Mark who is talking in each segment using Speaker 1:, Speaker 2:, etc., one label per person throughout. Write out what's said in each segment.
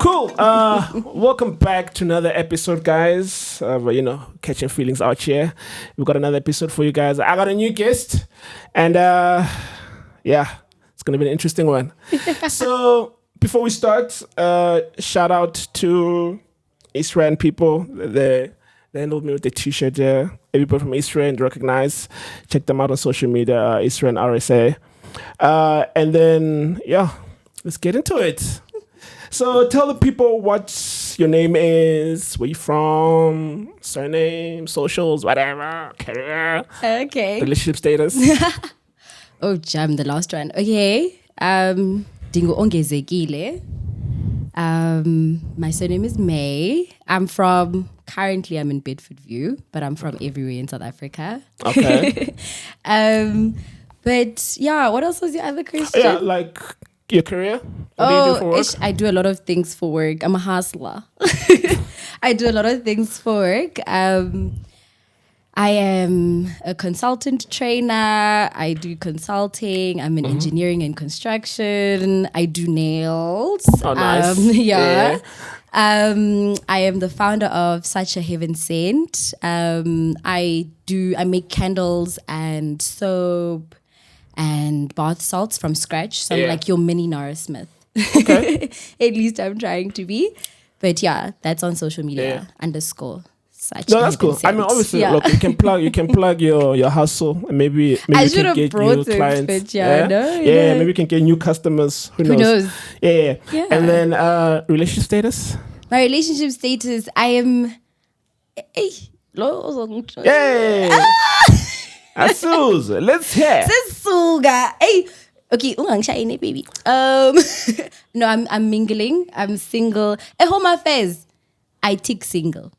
Speaker 1: Cool. Welcome back to another episode, guys. Catching feelings out here. We've got another episode for you guys. I got a new guest, and it's gonna be an interesting one. So before we start, shout out to Israel people. They handled me with the t-shirt there. Everybody from Israel recognize. Check them out on social media, Israel RSA. And then let's get into it. So tell the people what your name is, where you from, surname, socials, whatever, career, relationship status.
Speaker 2: I'm the last one. Okay. Dingo Ongezekile. My surname is May. Currently I'm in Bedford View, but I'm from everywhere in South Africa.
Speaker 1: Okay.
Speaker 2: But yeah, what else was your other question?
Speaker 1: Yeah, like your career? What do you do for work?
Speaker 2: I do a lot of things for work. I'm a hustler. I do a lot of things for work. I am a consultant trainer. I do consulting. I'm in engineering and construction. I do nails.
Speaker 1: Oh, nice.
Speaker 2: I am the founder of Such a Heaven Sent. I make candles and soap and bath salts from scratch. So I'm like your mini Nara Smith.
Speaker 1: Okay.
Speaker 2: At least I'm trying to be. But yeah, that's on social media _.
Speaker 1: No, that's cool. I mean, obviously, look, you can plug your hustle, and maybe
Speaker 2: I
Speaker 1: you can get new clients.
Speaker 2: But
Speaker 1: maybe you can get new customers. Who knows? Yeah. And then relationship status.
Speaker 2: My relationship status, I am.
Speaker 1: Hey, Asuz, let's hear.
Speaker 2: Susuga, hey. Okay, baby. No, I'm mingling. I'm single. Home affairs. I tick single.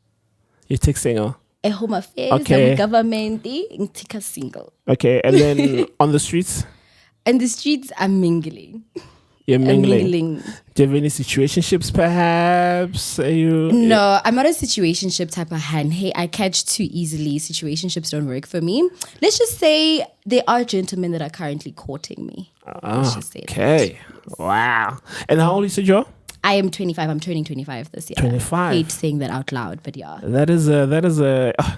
Speaker 1: You tick single.
Speaker 2: Home affairs.
Speaker 1: Okay.
Speaker 2: I'm government. I tick a single.
Speaker 1: Okay, and then on the streets.
Speaker 2: On the streets, I'm mingling.
Speaker 1: You're mingling. Do you have any situationships, perhaps?
Speaker 2: No, I'm not a situationship type of hand. Hey, I catch too easily. Situationships don't work for me. Let's just say there are gentlemen that are currently courting me. Let's just say
Speaker 1: okay.
Speaker 2: That.
Speaker 1: Wow. And how old is you?
Speaker 2: I am 25. I'm turning 25 this year.
Speaker 1: 25.
Speaker 2: I hate saying that out loud, but yeah.
Speaker 1: That is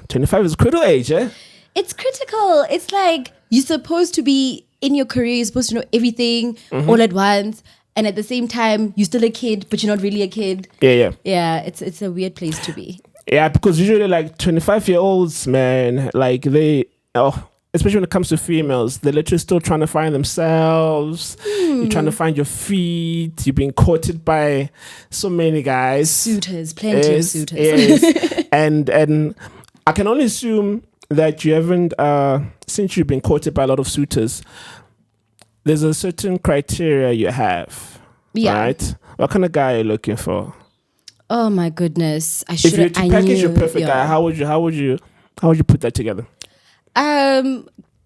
Speaker 1: 25 is a critical age, eh?
Speaker 2: It's critical. It's like you're supposed to be in your career. You're supposed to know everything all at once. And at the same time, you're still a kid, but you're not really a kid.
Speaker 1: Yeah.
Speaker 2: Yeah, it's a weird place to be.
Speaker 1: Yeah, because usually like 25-year-olds, man, like especially when it comes to females, they're literally still trying to find themselves. You're trying to find your feet. You're being courted by so many guys.
Speaker 2: Suitors, plenty of suitors.
Speaker 1: Yes. and I can only assume that you haven't, since you've been courted by a lot of suitors, there's a certain criteria you have. Yeah. Right? What kind of guy are you looking for?
Speaker 2: Oh my goodness.
Speaker 1: If you were to package your perfect guy, how would you put that together?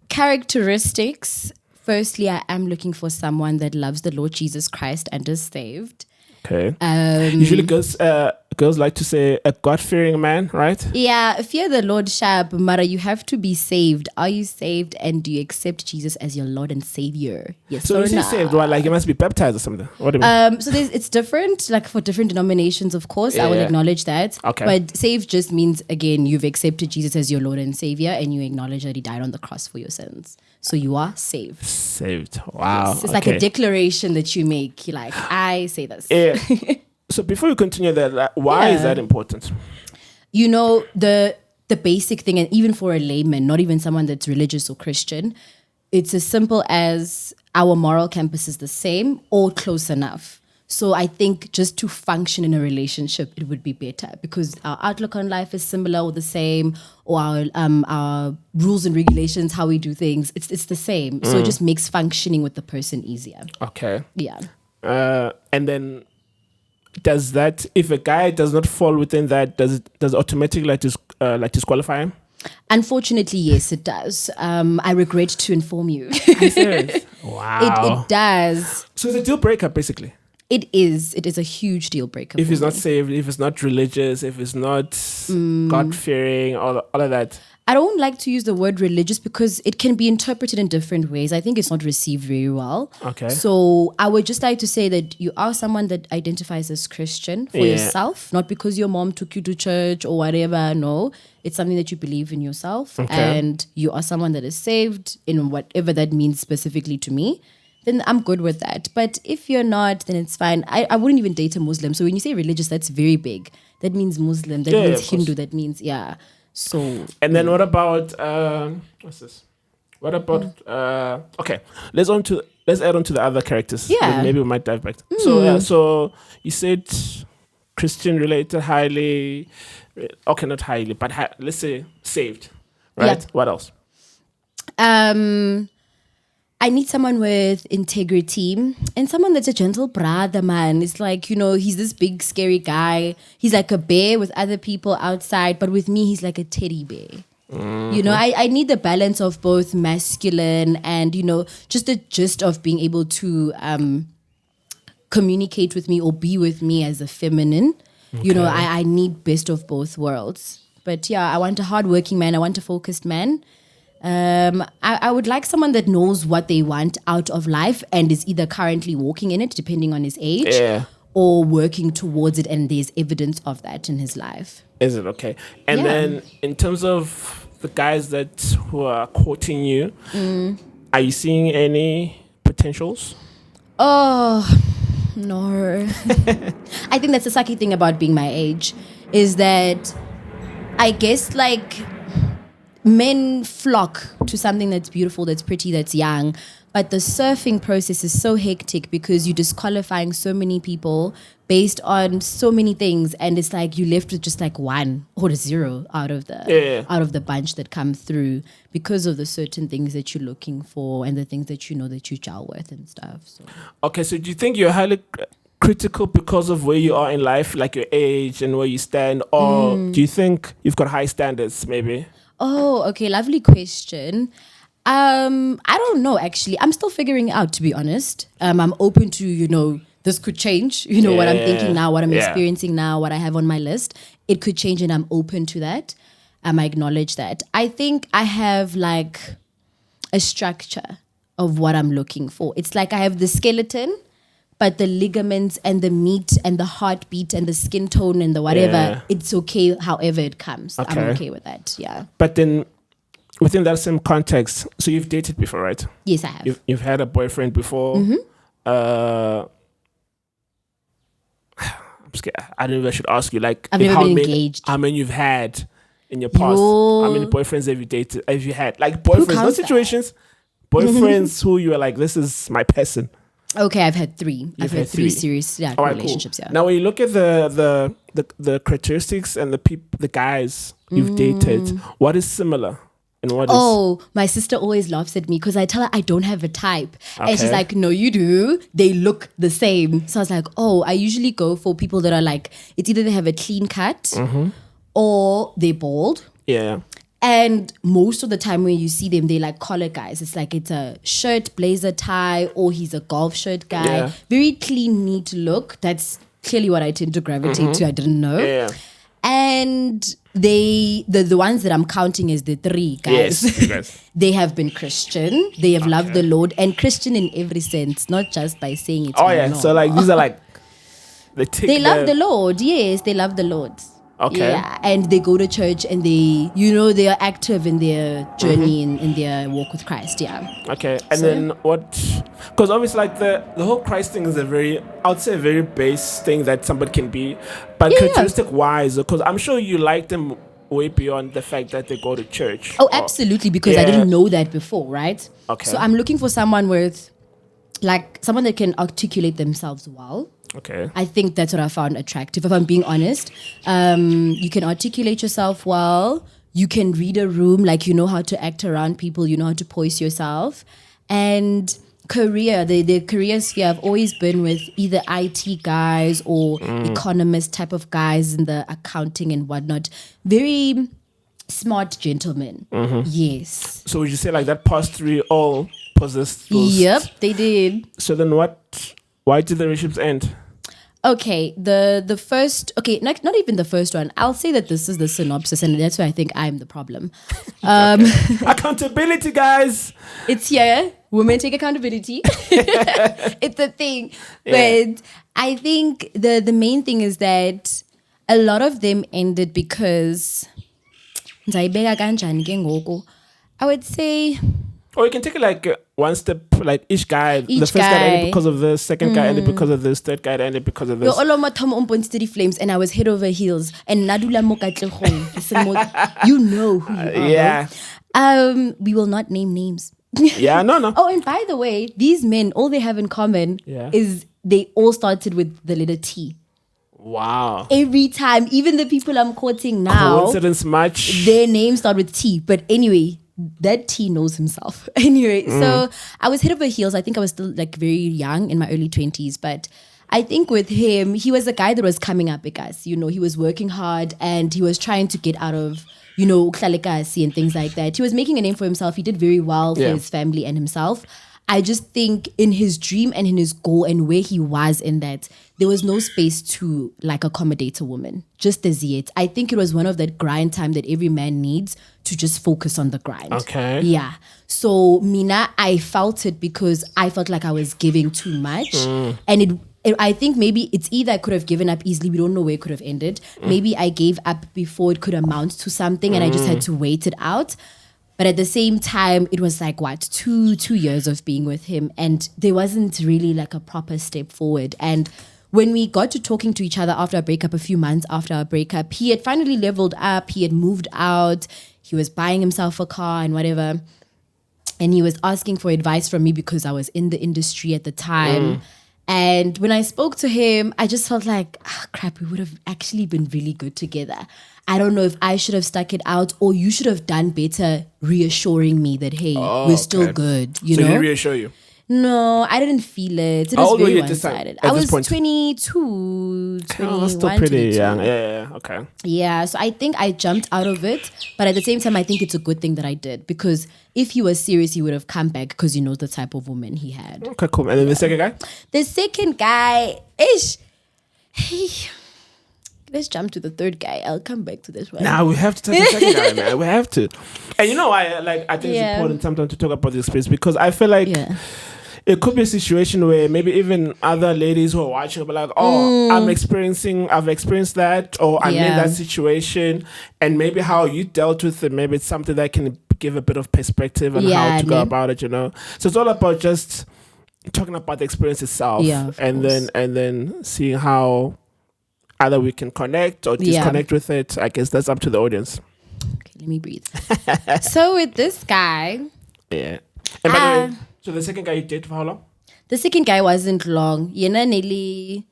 Speaker 2: Characteristics. Firstly, I am looking for someone that loves the Lord Jesus Christ and is saved.
Speaker 1: Okay. Usually girls like to say a God-fearing man, right?
Speaker 2: Yeah, fear the Lord, Shab, Mara, you have to be saved. Are you saved, and do you accept Jesus as your Lord and Savior? Yes.
Speaker 1: So when you say saved, like you must be baptized or something. What do you mean?
Speaker 2: So it's different, like for different denominations, of course. I will acknowledge that.
Speaker 1: Okay.
Speaker 2: But saved just means, again, you've accepted Jesus as your Lord and Savior, and you acknowledge that He died on the cross for your sins. So you are saved.
Speaker 1: Saved. Wow.
Speaker 2: Yes, it's like a declaration that you make. You're like, I say this.
Speaker 1: Yeah. So before we continue that, why is that important?
Speaker 2: You know, the basic thing, and even for a layman, not even someone that's religious or Christian, it's as simple as our moral compass is the same or close enough. So I think just to function in a relationship, it would be better because our outlook on life is similar or the same, or our rules and regulations, how we do things, it's the same. So it just makes functioning with the person easier.
Speaker 1: Okay.
Speaker 2: Yeah.
Speaker 1: And then does that, if a guy does not fall within that, does it automatically disqualify him?
Speaker 2: Unfortunately, yes, it does. I regret to inform you.
Speaker 1: I'm serious. Wow.
Speaker 2: It does.
Speaker 1: So it's a deal breaker, basically.
Speaker 2: It is a huge deal breaker.
Speaker 1: If he's not saved, if he's not religious, if he's not God-fearing, all of that.
Speaker 2: I don't like to use the word religious because it can be interpreted in different ways. I think it's not received very well.
Speaker 1: Okay.
Speaker 2: So I would just like to say that you are someone that identifies as Christian for yourself, not because your mom took you to church or whatever. No, it's something that you believe in yourself.
Speaker 1: Okay.
Speaker 2: And you are someone that is saved in whatever that means specifically to me. Then I'm good with that. But if you're not, then it's fine. I wouldn't even date a Muslim. So when you say religious, that's very big. That means Muslim. That means Hindu. That means, So.
Speaker 1: And then what about what's this? What about okay? Let's add on to the other characters.
Speaker 2: Yeah.
Speaker 1: Maybe we might dive back. So so you said Christian related, highly, okay, not highly, but let's say saved, right?
Speaker 2: Yeah.
Speaker 1: What else?
Speaker 2: I need someone with integrity and someone that's a gentle brother, man. It's like, he's this big, scary guy. He's like a bear with other people outside, but with me, he's like a teddy bear. Mm-hmm. I need the balance of both masculine and, just the gist of being able to communicate with me or be with me as a feminine. Okay. I need best of both worlds. But yeah, I want a hardworking man. I want a focused man. I would like someone that knows what they want out of life and is either currently walking in it, depending on his age, or working towards it, and there's evidence of that in his life.
Speaker 1: Is it okay? And then in terms of the guys who are courting you, are you seeing any potentials?
Speaker 2: Oh, no. I think that's the sucky thing about being my age, is that I guess men flock to something that's beautiful, that's pretty, that's young. But the surfing process is so hectic because you're disqualifying so many people based on so many things. And it's like you're left with just one or 0 out of the bunch that come through because of the certain things that you're looking for and the things that that you gel with and stuff. So.
Speaker 1: Okay, so do you think you're highly critical because of where you are in life, like your age and where you stand? Or do you think you've got high standards maybe?
Speaker 2: Oh, okay. Lovely question. I don't know, actually. I'm still figuring it out, to be honest. I'm open to, this could change. What I'm thinking now, what I'm experiencing now, what I have on my list. It could change and I'm open to that. I acknowledge that. I think I have a structure of what I'm looking for. It's like I have the skeleton, but the ligaments and the meat and the heartbeat and the skin tone and the whatever, it's okay however it comes. Okay. I'm okay with that, yeah.
Speaker 1: But then within that same context, so you've dated before, right?
Speaker 2: Yes, I have.
Speaker 1: You've had a boyfriend before. Mm-hmm. I'm scared. I don't know if I should ask you,
Speaker 2: I've never been engaged.
Speaker 1: How many you've had in your past? How many boyfriends have you dated? Have you had? Boyfriends, not situations. Boyfriends who you are this is my person.
Speaker 2: Okay, I've had 3. I've had 3 serious relationships.
Speaker 1: Cool. Now, when you look at the characteristics and the guys you've dated, what is similar and what is?
Speaker 2: My sister always laughs at me because I tell her I don't have a type, and she's like, "No, you do. They look the same." So I was like, I usually go for people that are it's either they have a clean cut or they're bald.
Speaker 1: Yeah.
Speaker 2: And most of the time when you see them, they're collar guys. It's it's a shirt, blazer, tie, or he's a golf shirt guy. Yeah. Very clean, neat look. That's clearly what I tend to gravitate to. I didn't know.
Speaker 1: Yeah.
Speaker 2: And the ones that I'm counting as the 3 guys.
Speaker 1: Yes.
Speaker 2: They have been Christian. They have loved the Lord, and Christian in every sense, not just by saying it.
Speaker 1: Oh yeah. So these are
Speaker 2: they love the Lord. Yes, they love the Lord.
Speaker 1: Okay.
Speaker 2: Yeah, and they go to church and they are active in their journey in their walk with Christ. Yeah.
Speaker 1: Okay, and then what? Because obviously, the whole Christ thing is a very base thing that somebody can be, but characteristic wise, because I'm sure you like them way beyond the fact that they go to church.
Speaker 2: Oh, absolutely, because I didn't know that before, right? Okay. So I'm looking for someone with, someone that can articulate themselves well.
Speaker 1: Okay.
Speaker 2: I think that's what I found attractive, if I'm being honest. You can articulate yourself well. You can read a room, you know how to act around people. You know how to poise yourself. And career, the career sphere, I've always been with either IT guys or economist type of guys in the accounting and whatnot. Very smart gentlemen. Mm-hmm. Yes.
Speaker 1: So would you say that past 3 all possessed those?
Speaker 2: Yep, they did.
Speaker 1: So then why did the relationships end?
Speaker 2: Okay, the first, okay, not even the first one. I'll say that this is the synopsis, and that's why I think I'm the problem.
Speaker 1: Accountability, guys.
Speaker 2: It's here. Women take accountability. It's a thing.
Speaker 1: Yeah.
Speaker 2: But I think the main thing is that a lot of them ended because I would say
Speaker 1: Or you can take it like one step, like each guy. The
Speaker 2: Each
Speaker 1: first guy ended
Speaker 2: guy.
Speaker 1: because of this, second guy ended because of this, third guy ended because of
Speaker 2: Yo,
Speaker 1: this.
Speaker 2: all of my Tom Steady Flames, and I was head over heels. And Nadula Mokatlehong. You know who you are.
Speaker 1: Yeah.
Speaker 2: We will not name names.
Speaker 1: Yeah, no.
Speaker 2: Oh, and by the way, these men, all they have in common
Speaker 1: Yeah.
Speaker 2: is they all started with the letter T.
Speaker 1: Wow.
Speaker 2: Every time, even the people I'm quoting now,
Speaker 1: Coincidence much?
Speaker 2: their names start with T. But anyway, that T knows himself. Anyway, so I was head over heels. I think I was still like very young in my early 20s. But I think with him, he was a guy that was coming up, guys. You know, he was working hard and he was trying to get out of, you know, uklalekasi and things like that. He was making a name for himself. He did very well for his family and himself. I just think in his dream and in his goal and where he was in that, there was no space to like accommodate a woman, just as yet. I think it was one of that grind time that every man needs to just focus on the grind.
Speaker 1: Okay.
Speaker 2: Yeah. So Mina, I felt it because I felt like I was giving too much. And I think maybe it's either I could have given up easily. We don't know where it could have ended. Maybe I gave up before it could amount to something and I just had to wait it out. But at the same time, it was like, what, two years of being with him. And there wasn't really like a proper step forward. And when we got to talking to each other after our breakup, a few months after our breakup, he had finally leveled up. He had moved out. He was buying himself a car and whatever. And he was asking for advice from me because I was in the industry at the time. And when I spoke to him, I just felt like, crap, we would have actually been really good together. I don't know if I should have stuck it out or you should have done better reassuring me that, hey, we're still good, you
Speaker 1: So
Speaker 2: know?
Speaker 1: he didn't reassure you?
Speaker 2: No, I didn't feel it. It
Speaker 1: How
Speaker 2: was
Speaker 1: old were
Speaker 2: very
Speaker 1: you at this time,
Speaker 2: one-sided.
Speaker 1: at
Speaker 2: I
Speaker 1: this
Speaker 2: was
Speaker 1: point?
Speaker 2: 22, 21,
Speaker 1: Oh, that's still pretty
Speaker 2: 22.
Speaker 1: young. Yeah, okay.
Speaker 2: Yeah, so I think I jumped out of it. But at the same time, I think it's a good thing that I did. Because if he was serious, he would have come back because you know the type of woman he had.
Speaker 1: Okay, cool. And then the second guy?
Speaker 2: The second guy, let's jump to the third guy. I'll come back to this one.
Speaker 1: Nah, we have to touch the second guy, man. We have to. And you know why? I think it's
Speaker 2: Yeah.
Speaker 1: important sometimes to talk about this experience because I feel like
Speaker 2: Yeah.
Speaker 1: it could be a situation where maybe even other ladies who are watching will be like, oh, I've experienced that, or I'm in
Speaker 2: Yeah.
Speaker 1: that situation, and maybe how you dealt with it, maybe it's something that can give a bit of perspective on
Speaker 2: Yeah,
Speaker 1: how to go
Speaker 2: ne?
Speaker 1: about it, you know? So it's all about just talking about the experience itself,
Speaker 2: Yeah, of
Speaker 1: and
Speaker 2: course.
Speaker 1: then seeing how either we can connect or disconnect with it. I guess that's up to the audience.
Speaker 2: Okay, let me breathe. So with this guy,
Speaker 1: Yeah. And by the way, so the second guy you dated for how long?
Speaker 2: the second guy wasn't long. Nearly,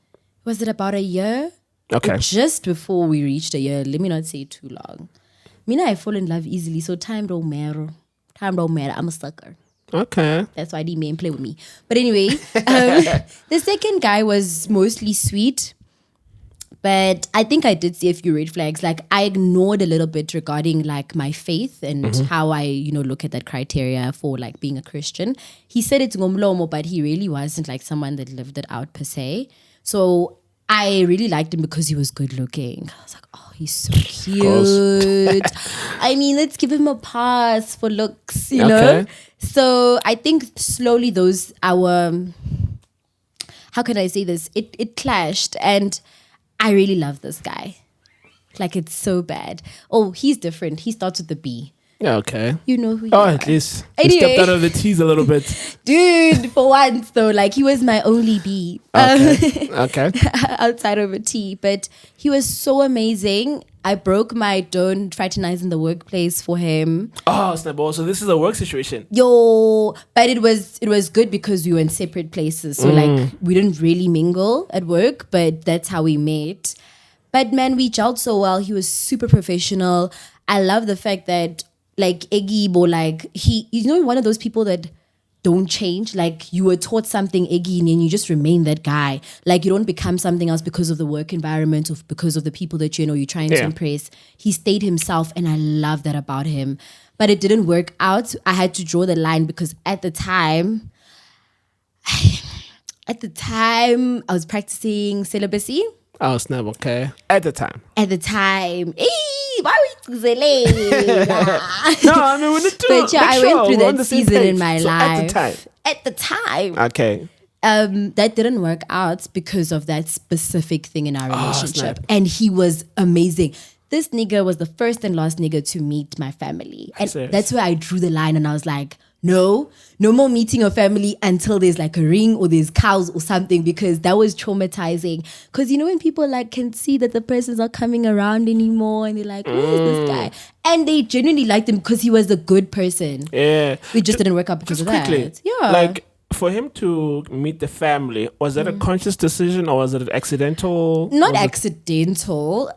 Speaker 2: was it about a year?
Speaker 1: Okay.
Speaker 2: Just before we reached a year. Let me not say too long. I fall in love easily, so time don't matter. Time don't matter. I'm a sucker.
Speaker 1: Okay.
Speaker 2: That's why the men play with me. But anyway, the second guy was mostly sweet. But I think I did see a few red flags. Like I ignored a little bit regarding like my faith and how I, look at that criteria for like being a Christian. He said it's ngomlomo, but he really wasn't like someone that lived it out per se. So I really liked him because he was good looking. I was like, oh, he's so cute. I mean, let's give him a pass for looks, you know? So I think slowly how can I say this? It clashed and I really love this guy. Like it's so bad. Oh, he's different. He starts with the B.
Speaker 1: Yeah, okay.
Speaker 2: You know who you
Speaker 1: Oh,
Speaker 2: are.
Speaker 1: at least.
Speaker 2: Anyway.
Speaker 1: You stepped out of the tease a little bit.
Speaker 2: Dude, for once though, like he was my only B.
Speaker 1: Okay.
Speaker 2: Outside of a T. But he was so amazing. I broke my don't fraternize in the workplace for him.
Speaker 1: Oh, snap. So this is a work situation.
Speaker 2: Yo, but it was good because we were in separate places. So like we didn't really mingle at work, but that's how we met. But man, we gelled so well. He was super professional. I love the fact that like Egibo, like one of those people that don't change. Like you were taught something, Eggy, and you just remain that guy. Like you don't become something else because of the work environment or because of the people that you're trying to impress. He stayed himself, and I love that about him. But it didn't work out. I had to draw the line because at the time, At the time, I was practicing celibacy.
Speaker 1: Oh, snap, okay. At the time.
Speaker 2: Why are we delayed?
Speaker 1: No, I mean, we need to
Speaker 2: But yeah,
Speaker 1: make
Speaker 2: I
Speaker 1: sure
Speaker 2: went through
Speaker 1: we're on
Speaker 2: that
Speaker 1: the same
Speaker 2: season
Speaker 1: page.
Speaker 2: in my
Speaker 1: So
Speaker 2: life. At the time.
Speaker 1: Okay.
Speaker 2: That didn't work out because of that specific thing in our relationship.
Speaker 1: snap.
Speaker 2: And he was amazing. This nigga was the first and last nigga to meet my family. And
Speaker 1: Serious?
Speaker 2: that's where I drew the line and I was like, no more meeting your family until there's like a ring or there's cows or something, because that was traumatizing. Because you know when people like can see that the person's not coming around anymore and they're like, who is this guy? And they genuinely liked him because he was a good person.
Speaker 1: Yeah.
Speaker 2: It just didn't work out because of that. Yeah.
Speaker 1: Like, for him to meet the family, was that a conscious decision or was it accidental?
Speaker 2: Not accidental.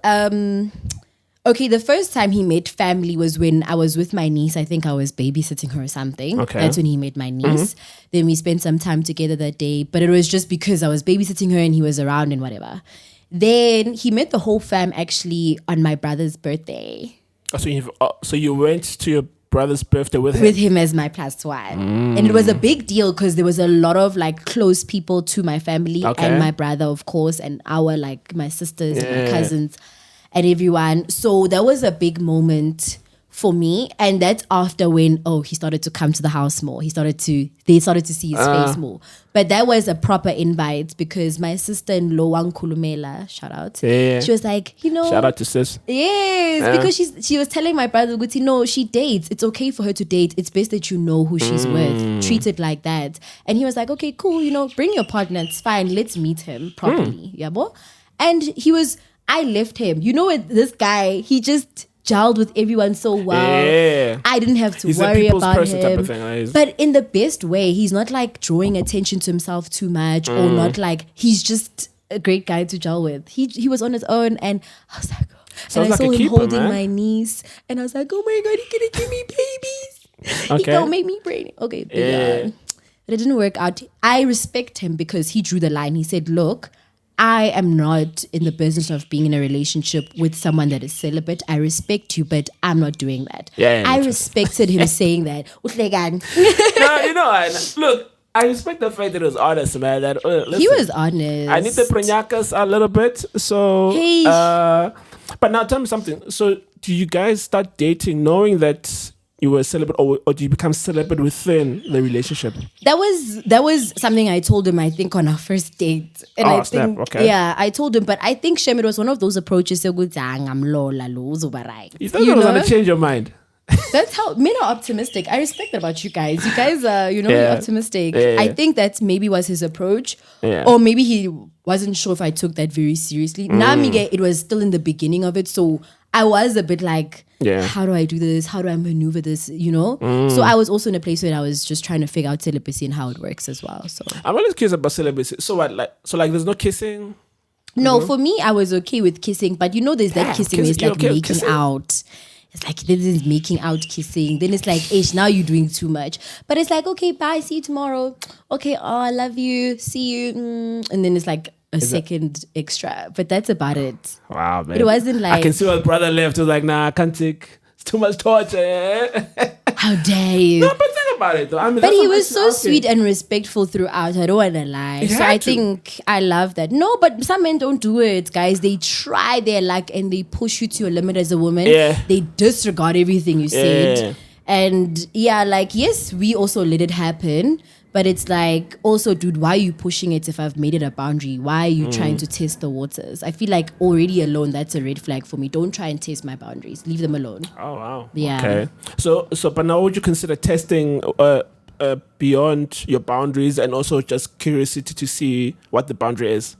Speaker 2: Okay, the first time he met family was when I was with my niece. I think I was babysitting her or something.
Speaker 1: Okay.
Speaker 2: That's when he met my niece. Then we spent some time together that day, but it was just because I was babysitting her and he was around and whatever. Then he met the whole fam actually on my brother's birthday.
Speaker 1: So you went to your brother's birthday with him?
Speaker 2: With him as my plus one. And it was a big deal because there was a lot of like close people to my family and my brother, of course, and my sisters and my cousins and everyone. So that was a big moment for me. And that's after when, he started to come to the house more. They started to see his face more. But that was a proper invite because my sister-in-law, Wang Kulumela, shout out. She was like,
Speaker 1: shout out to sis.
Speaker 2: Yes, because she was telling my brother, Guti, no, she dates. It's okay for her to date. It's best that you know who she's with. Treat it like that. And he was like, okay, cool, bring your partner. It's fine. Let's meet him properly. Yeah, boy. And I left him. This guy, he just gelled with everyone so well.
Speaker 1: Yeah.
Speaker 2: I didn't have to
Speaker 1: He's
Speaker 2: worry
Speaker 1: a people's
Speaker 2: about
Speaker 1: person
Speaker 2: him.
Speaker 1: type of thing, right?
Speaker 2: But in the best way. He's not like drawing attention to himself too much or not like, he's just a great guy to gel with. He was on his own and I was like, and I saw him holding my niece and I was like, oh my God, he's gonna give me babies. He gonna make me pregnant. Okay, but it didn't work out. I respect him because he drew the line. He said, look, I am not in the business of being in a relationship with someone that is celibate. I respect you, but I'm not doing that. I respected him saying that.
Speaker 1: No, look, I respect the fact that it was honest, man. That listen,
Speaker 2: he was honest.
Speaker 1: I need the preñacas a little bit. So, but now tell me something. So, do you guys start dating knowing that you were celibate, or do you become celibate within the relationship?
Speaker 2: That was something I told him, I think, on our first date. And I think, I told him, but I think Shem, it was one of those approaches. You thought
Speaker 1: you was going to change your mind?
Speaker 2: That's how men are optimistic. I respect that about you guys. You guys are, you're optimistic. I think that maybe was his approach. Or maybe he wasn't sure if I took that very seriously. Now, it was still in the beginning of it. So I was a bit like, how do I do this? How do I maneuver this? So I was also in a place where I was just trying to figure out celibacy and how it works as well. So
Speaker 1: I'm always curious about celibacy. So what, there's no kissing?
Speaker 2: No, for me, I was okay with kissing, but there's that kissing where it's like making out. It's like, this is making out kissing. Then it's like, now you're doing too much. But it's like, okay, bye, see you tomorrow. Okay, I love you, see you. And then it's like a second extra. But that's about it.
Speaker 1: Wow, man.
Speaker 2: It wasn't like...
Speaker 1: I can see my brother left. He was like, nah, I can't take... It's too much torture.
Speaker 2: How dare you?
Speaker 1: No, but think about it, though.
Speaker 2: But he was so sweet and respectful throughout. I don't want to lie. So I think I love that. No, but some men don't do it, guys. They try their luck and they push you to your limit as a woman. They disregard everything you said. And yes, we also let it happen. But it's like, also, dude, why are you pushing it if I've made it a boundary? Why are you trying to test the waters? I feel like already alone, that's a red flag for me. Don't try and test my boundaries. Leave them alone.
Speaker 1: Oh, wow.
Speaker 2: Yeah.
Speaker 1: Okay. So, but now would you consider testing beyond your boundaries and also just curiosity to see what the boundary is?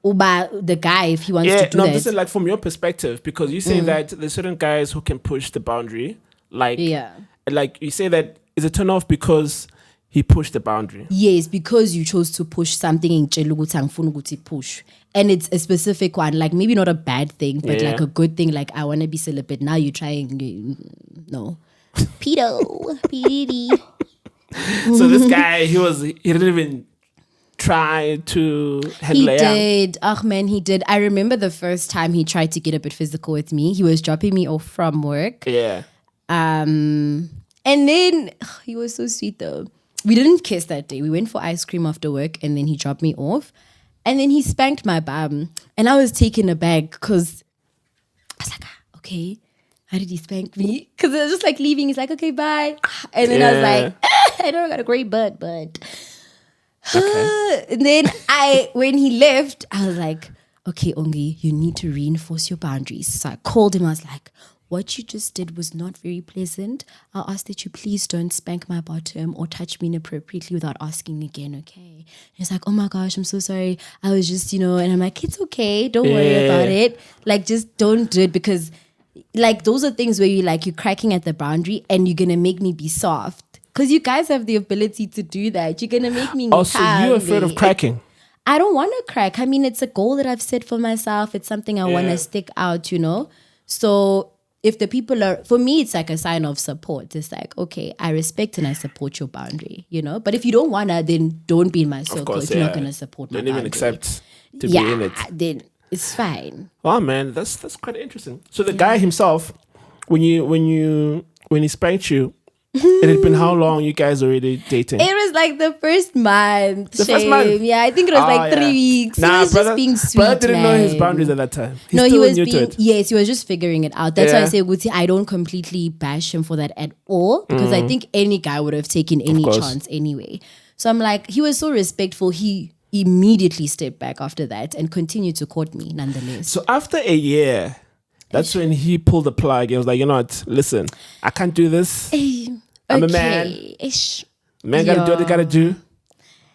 Speaker 2: Uba, the guy, if he wants to do that.
Speaker 1: This is like from your perspective, because you say that there's certain guys who can push the boundary. Like you say that is a turn off because he pushed the boundary.
Speaker 2: Yes, because you chose to push something in push. And it's a specific one, like maybe not a bad thing, but like a good thing, like I want to be celibate. Now you're trying, no. Pedo. P-D-D.
Speaker 1: So this guy, he didn't even try to handle it.
Speaker 2: He did. Oh man, he did. I remember the first time he tried to get a bit physical with me. He was dropping me off from work.
Speaker 1: Yeah.
Speaker 2: And then, he was so sweet though. we didn't kiss that day. We went for ice cream after work, and then he dropped me off. And then he spanked my bum. And I was taken aback because I was like, okay, how did he spank me? Because I was just like leaving. He's like, okay, bye. And then I was like, I don't got a great butt, but. Okay. And then when he left, I was like, okay, Ongi, you need to reinforce your boundaries. So I called him. I was like, what you just did was not very pleasant. I'll ask that you please don't spank my bottom or touch me inappropriately without asking again, okay? And he's like, oh my gosh, I'm so sorry. I was just, and I'm like, it's okay. Don't worry about it. Like, just don't do it because, like, those are things where you're cracking at the boundary and you're going to make me be soft. Because you guys have the ability to do that. You're going to make me
Speaker 1: so you're afraid of cracking?
Speaker 2: I don't want to crack. I mean, it's a goal that I've set for myself. It's something I want to stick out, So if the people are, for me, it's like a sign of support. It's like, okay, I respect and I support your boundary, But if you don't want to, then don't be in my circle. If you're not going to support my boundary.
Speaker 1: Don't even accept to be in it.
Speaker 2: Then it's fine.
Speaker 1: Oh, man, that's quite interesting. So the guy himself, when he spanked you, it had been how long you guys already dating?
Speaker 2: It was like the first month.
Speaker 1: First month?
Speaker 2: Yeah, I think it was 3 weeks. Nah, he was just being sweet,
Speaker 1: brother didn't know his boundaries at that time.
Speaker 2: He was new to it. Yes, he was just figuring it out. That's why I say, Guti, I don't completely bash him for that at all because I think any guy would have taken any chance anyway. So I'm like, he was so respectful. He immediately stepped back after that and continued to court me nonetheless.
Speaker 1: So after a year, that's when he pulled the plug and was like, you know what, listen, I can't do this. I'm a man. Man gotta do what they gotta do.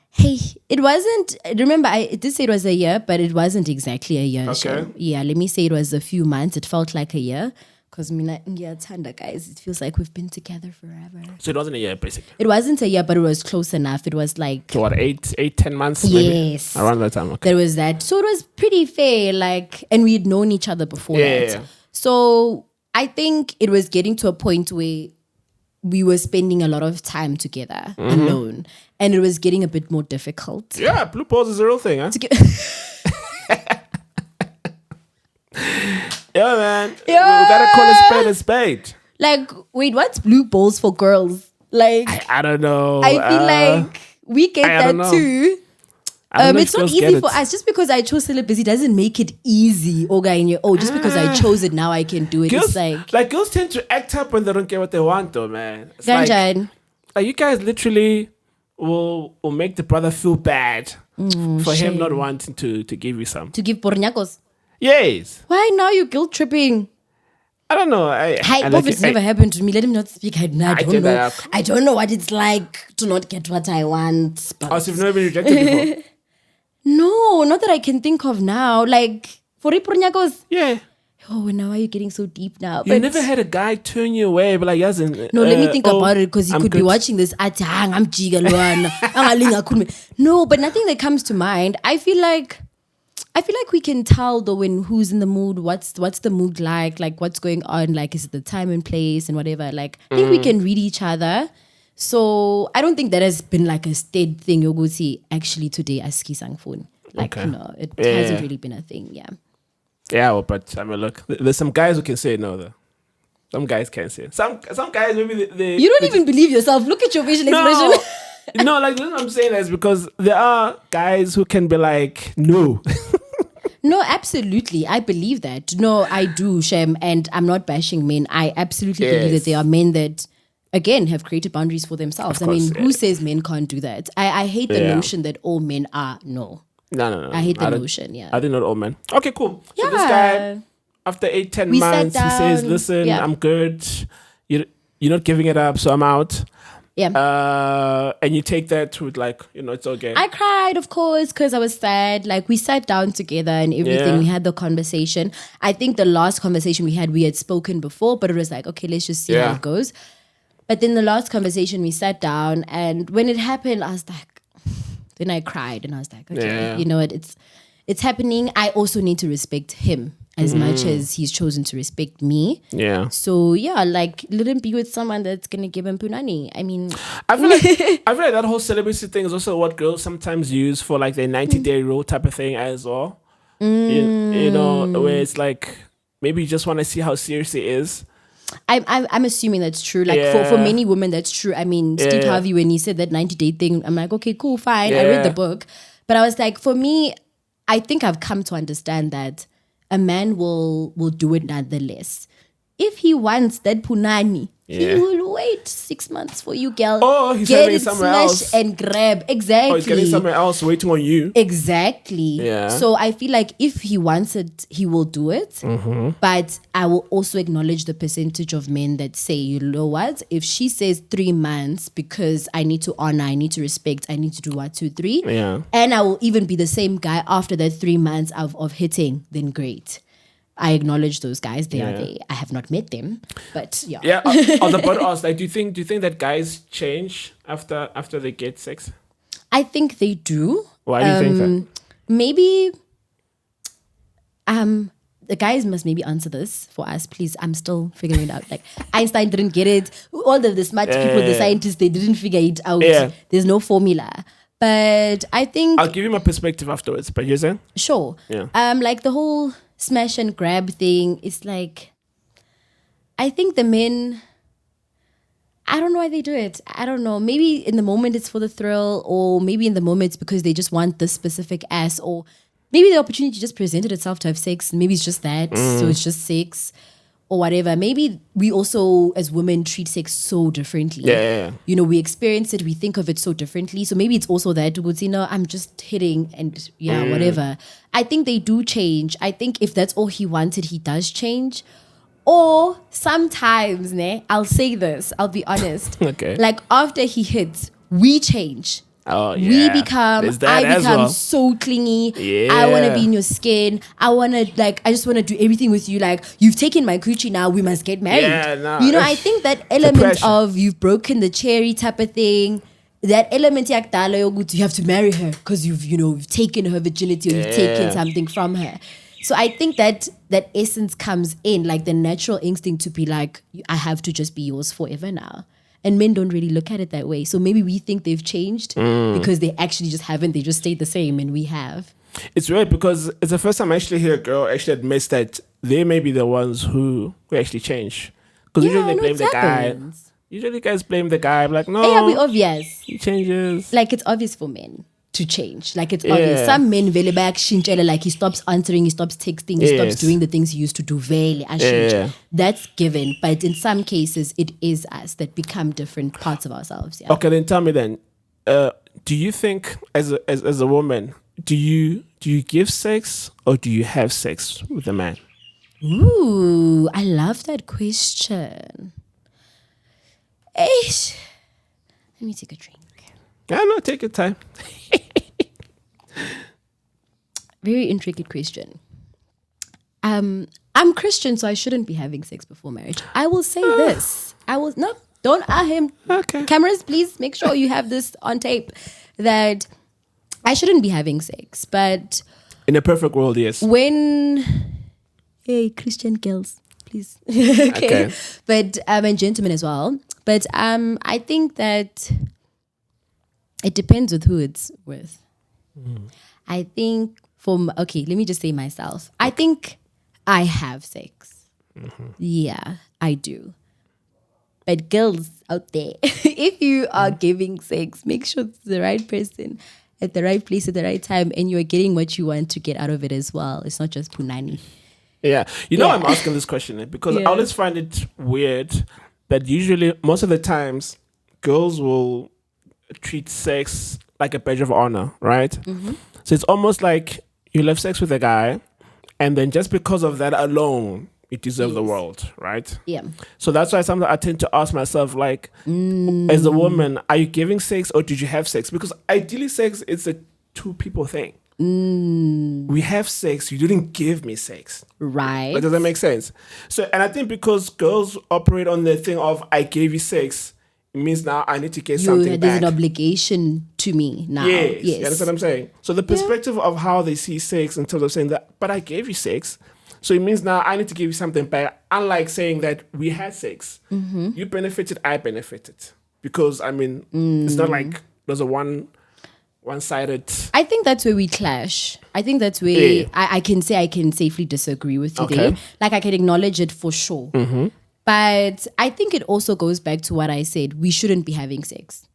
Speaker 2: Hey, it wasn't, remember, I did say it was a year, but it wasn't exactly a year.
Speaker 1: Okay.
Speaker 2: Yeah, let me say it was a few months. It felt like a year. Because guys, it feels like we've been together forever.
Speaker 1: So it wasn't a year, basically.
Speaker 2: It wasn't a year, but it was close enough. It was like,
Speaker 1: so what, 10 months?
Speaker 2: Yes,
Speaker 1: maybe? Around that time. Okay.
Speaker 2: There was that. So it was pretty fair. And we had known each other before that.
Speaker 1: Yeah.
Speaker 2: So I think it was getting to a point where we were spending a lot of time together alone, and it was getting a bit more difficult.
Speaker 1: Yeah, blue balls is a real thing, huh? Yeah, man.
Speaker 2: Yeah.
Speaker 1: We gotta call a spade.
Speaker 2: Like, wait, what's blue balls for girls? Like,
Speaker 1: I don't know.
Speaker 2: I feel like we get that too. It's not easy for us. Just because I chose celibacy doesn't make it easy. Just because I chose it, now I can do it.
Speaker 1: Girls,
Speaker 2: it's
Speaker 1: like girls tend to act up when they don't get what they want, though, man. It's like you guys literally will make the brother feel bad for him not wanting to give you some.
Speaker 2: To give pornyakos.
Speaker 1: Yes.
Speaker 2: Why now you guilt tripping?
Speaker 1: I don't know.
Speaker 2: It's never happened to me. Let him not speak. I don't know. I don't know what it's like to not get what I want.
Speaker 1: So you've never been rejected before?
Speaker 2: No, not that I can think of now. Like, for pornyakos.
Speaker 1: Yeah.
Speaker 2: Oh, now why are you getting so deep now?
Speaker 1: You never had a guy turn you away, but like,
Speaker 2: no, let me think about it, because he could be watching this. I'm No, but nothing that comes to mind. I feel like we can tell though when who's in the mood, what's the mood like what's going on, like is it the time and place and whatever. Like I think we can read each other. So I don't think that has been like a steady thing. Yogusi actually today aski sang phone. Like no, it hasn't really been a thing. Yeah.
Speaker 1: Yeah, well, but I mean, look, there's some guys who can say no though. Some guys can't say it. Some guys maybe they
Speaker 2: you don't even believe yourself. Look at your facial expression.
Speaker 1: No, like the reason I'm saying that is because there are guys who can be like no.
Speaker 2: No, absolutely. I believe that. No, I do, Shem, and I'm not bashing men. I absolutely believe that there are men that, again, have created boundaries for themselves.
Speaker 1: Of course,
Speaker 2: who says men can't do that? I hate the notion that all men are. No.
Speaker 1: I
Speaker 2: hate the notion,
Speaker 1: I think not all men. Okay, cool. So this guy, after 8-10 months, he says, listen, I'm good. You're not giving it up, so I'm out.
Speaker 2: Yeah.
Speaker 1: And you take that with like, it's okay.
Speaker 2: I cried, of course, because I was sad. Like we sat down together and everything. Yeah. We had the conversation. I think the last conversation we had spoken before, but it was like, okay, let's just see how it goes. But then the last conversation we sat down, and when it happened, I was like, then I cried and I was like, okay, you know what? It's happening. I also need to respect him as much as he's chosen to respect me. Yeah. So like let him be with someone that's gonna give him punani. I mean,
Speaker 1: I feel like that whole celibacy thing is also what girls sometimes use for like their 90-day rule type of thing as well. You know, where it's like maybe you just want to see how serious it is.
Speaker 2: I'm assuming that's true. Like for many women, that's true. I mean, Steve Harvey, when he said that 90-day thing, I'm like, okay, cool, fine. I read the book. But I was like, for me, I think I've come to understand that a man will do it nonetheless. If he wants that punani, he will wait 6 months for you, girl.
Speaker 1: Oh, he's
Speaker 2: get
Speaker 1: having
Speaker 2: it,
Speaker 1: somewhere
Speaker 2: smash
Speaker 1: else.
Speaker 2: and grab. Exactly.
Speaker 1: Oh, he's getting somewhere else waiting on you.
Speaker 2: Exactly.
Speaker 1: Yeah.
Speaker 2: So I feel like if he wants it, he will do it.
Speaker 1: Mm-hmm.
Speaker 2: But I will also acknowledge the percentage of men that say, you know what? If she says 3 months because I need to honor, I need to respect, I need to do 1, 2, 3.
Speaker 1: Yeah.
Speaker 2: And I will even be the same guy after that 3 months of hitting, then great. I acknowledge those guys. They are there. I have not met them, but yeah.
Speaker 1: Yeah. I was about to ask, like, do you think that guys change after they get sex?
Speaker 2: I think they do.
Speaker 1: Why do you think that?
Speaker 2: Maybe the guys must maybe answer this for us, please. I'm still figuring it out. Like Einstein didn't get it. All the smart people, the scientists, they didn't figure it out.
Speaker 1: Yeah.
Speaker 2: There's no formula. But I think
Speaker 1: I'll give you my perspective afterwards. But you're saying?
Speaker 2: sure.
Speaker 1: Yeah.
Speaker 2: Like the whole smash and grab thing is like, I think the men, I don't know why they do it. I don't know. Maybe in the moment it's for the thrill, or maybe in the moment it's because they just want this specific ass, or maybe the opportunity just presented itself to have sex. Maybe it's just that. So it's just sex or whatever. Maybe we also, as women, treat sex so differently.
Speaker 1: Yeah.
Speaker 2: You know, we experience it, we think of it so differently. So maybe it's also that, you know, I'm just hitting and whatever. I think they do change. I think if that's all he wanted, he does change. Or sometimes, I'll say this, I'll be honest.
Speaker 1: Okay.
Speaker 2: Like after he hits, we change.
Speaker 1: Oh, yeah.
Speaker 2: We become, I become so clingy.
Speaker 1: Yeah.
Speaker 2: I want to be in your skin. I just want to do everything with you. Like, you've taken my coochie, now we must get married.
Speaker 1: Yeah, no.
Speaker 2: You know, I think that element of you've broken the cherry type of thing, that element you have to marry her because you've taken her virginity, or you've taken something from her. So I think that essence comes in, like the natural instinct to be like, I have to just be yours forever now. And men don't really look at it that way. So maybe we think they've changed because they actually just haven't. They just stayed the same, and we have.
Speaker 1: It's weird because it's the first time I actually hear a girl actually admits that they may be the ones who actually change. Because usually they blame the guy. Usually guys blame the guy. I'm like, no.
Speaker 2: Yeah, we obvious.
Speaker 1: He changes.
Speaker 2: Like, it's obvious for men to change. Like, it's obvious. Some men vele back shintshelele, like he stops answering, he stops texting, he stops doing the things he used to do. Vele ashintshe. That's given. But in some cases, it is us that become different parts of ourselves. Yeah.
Speaker 1: Okay, then tell me then. Do you think as a woman, do you give sex or do you have sex with a man?
Speaker 2: Ooh, I love that question. Let me take a drink.
Speaker 1: Yeah, no, take your time.
Speaker 2: Very intricate question. I'm Christian, so I shouldn't be having sex before marriage. I will say this. Don't him.
Speaker 1: Okay.
Speaker 2: Cameras, please make sure you have this on tape, that I shouldn't be having sex. But
Speaker 1: in a perfect world, yes.
Speaker 2: Hey, Christian girls, please. Okay. But and gentlemen as well. But I think that it depends with who it's with. I think let me just say myself. I think I have sex. Yeah, I do. But girls out there, if you are giving sex, make sure it's the right person at the right place at the right time, and you're getting what you want to get out of it as well. It's not just punani.
Speaker 1: Yeah. I'm asking this question because I always find it weird that usually, most of the times, girls will treat sex like a badge of honor, right? Mm-hmm. So it's almost like you'll have sex with a guy, and then just because of that alone, you deserve the world, right?
Speaker 2: Yeah.
Speaker 1: So that's why sometimes I tend to ask myself, like, as a woman, are you giving sex or did you have sex? Because ideally, sex is a two people thing. We have sex, you didn't give me sex.
Speaker 2: Right.
Speaker 1: Does that make sense? So, and I think because girls operate on the thing of I gave you sex, it means now I need to get something back.
Speaker 2: There's an obligation to me now.
Speaker 1: Yes. You understand what I'm saying? So the perspective of how they see sex in terms of saying that, but I gave you sex, so it means now I need to give you something back. Unlike saying that we had sex, you benefited, I benefited. Because, I mean, it's not like there's a one-sided.
Speaker 2: I think that's where we clash. I think that's where I can say I can safely disagree with you there. Like, I can acknowledge it for sure. But I think it also goes back to what I said. We shouldn't be having sex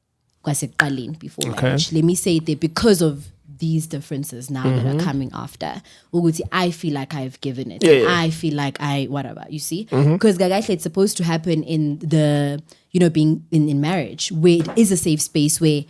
Speaker 2: before marriage. Let me say it there because of these differences now that are coming after. I feel like I've given it. I feel like whatever, you see? Because it's supposed to happen in the, being in marriage, where it is a safe space where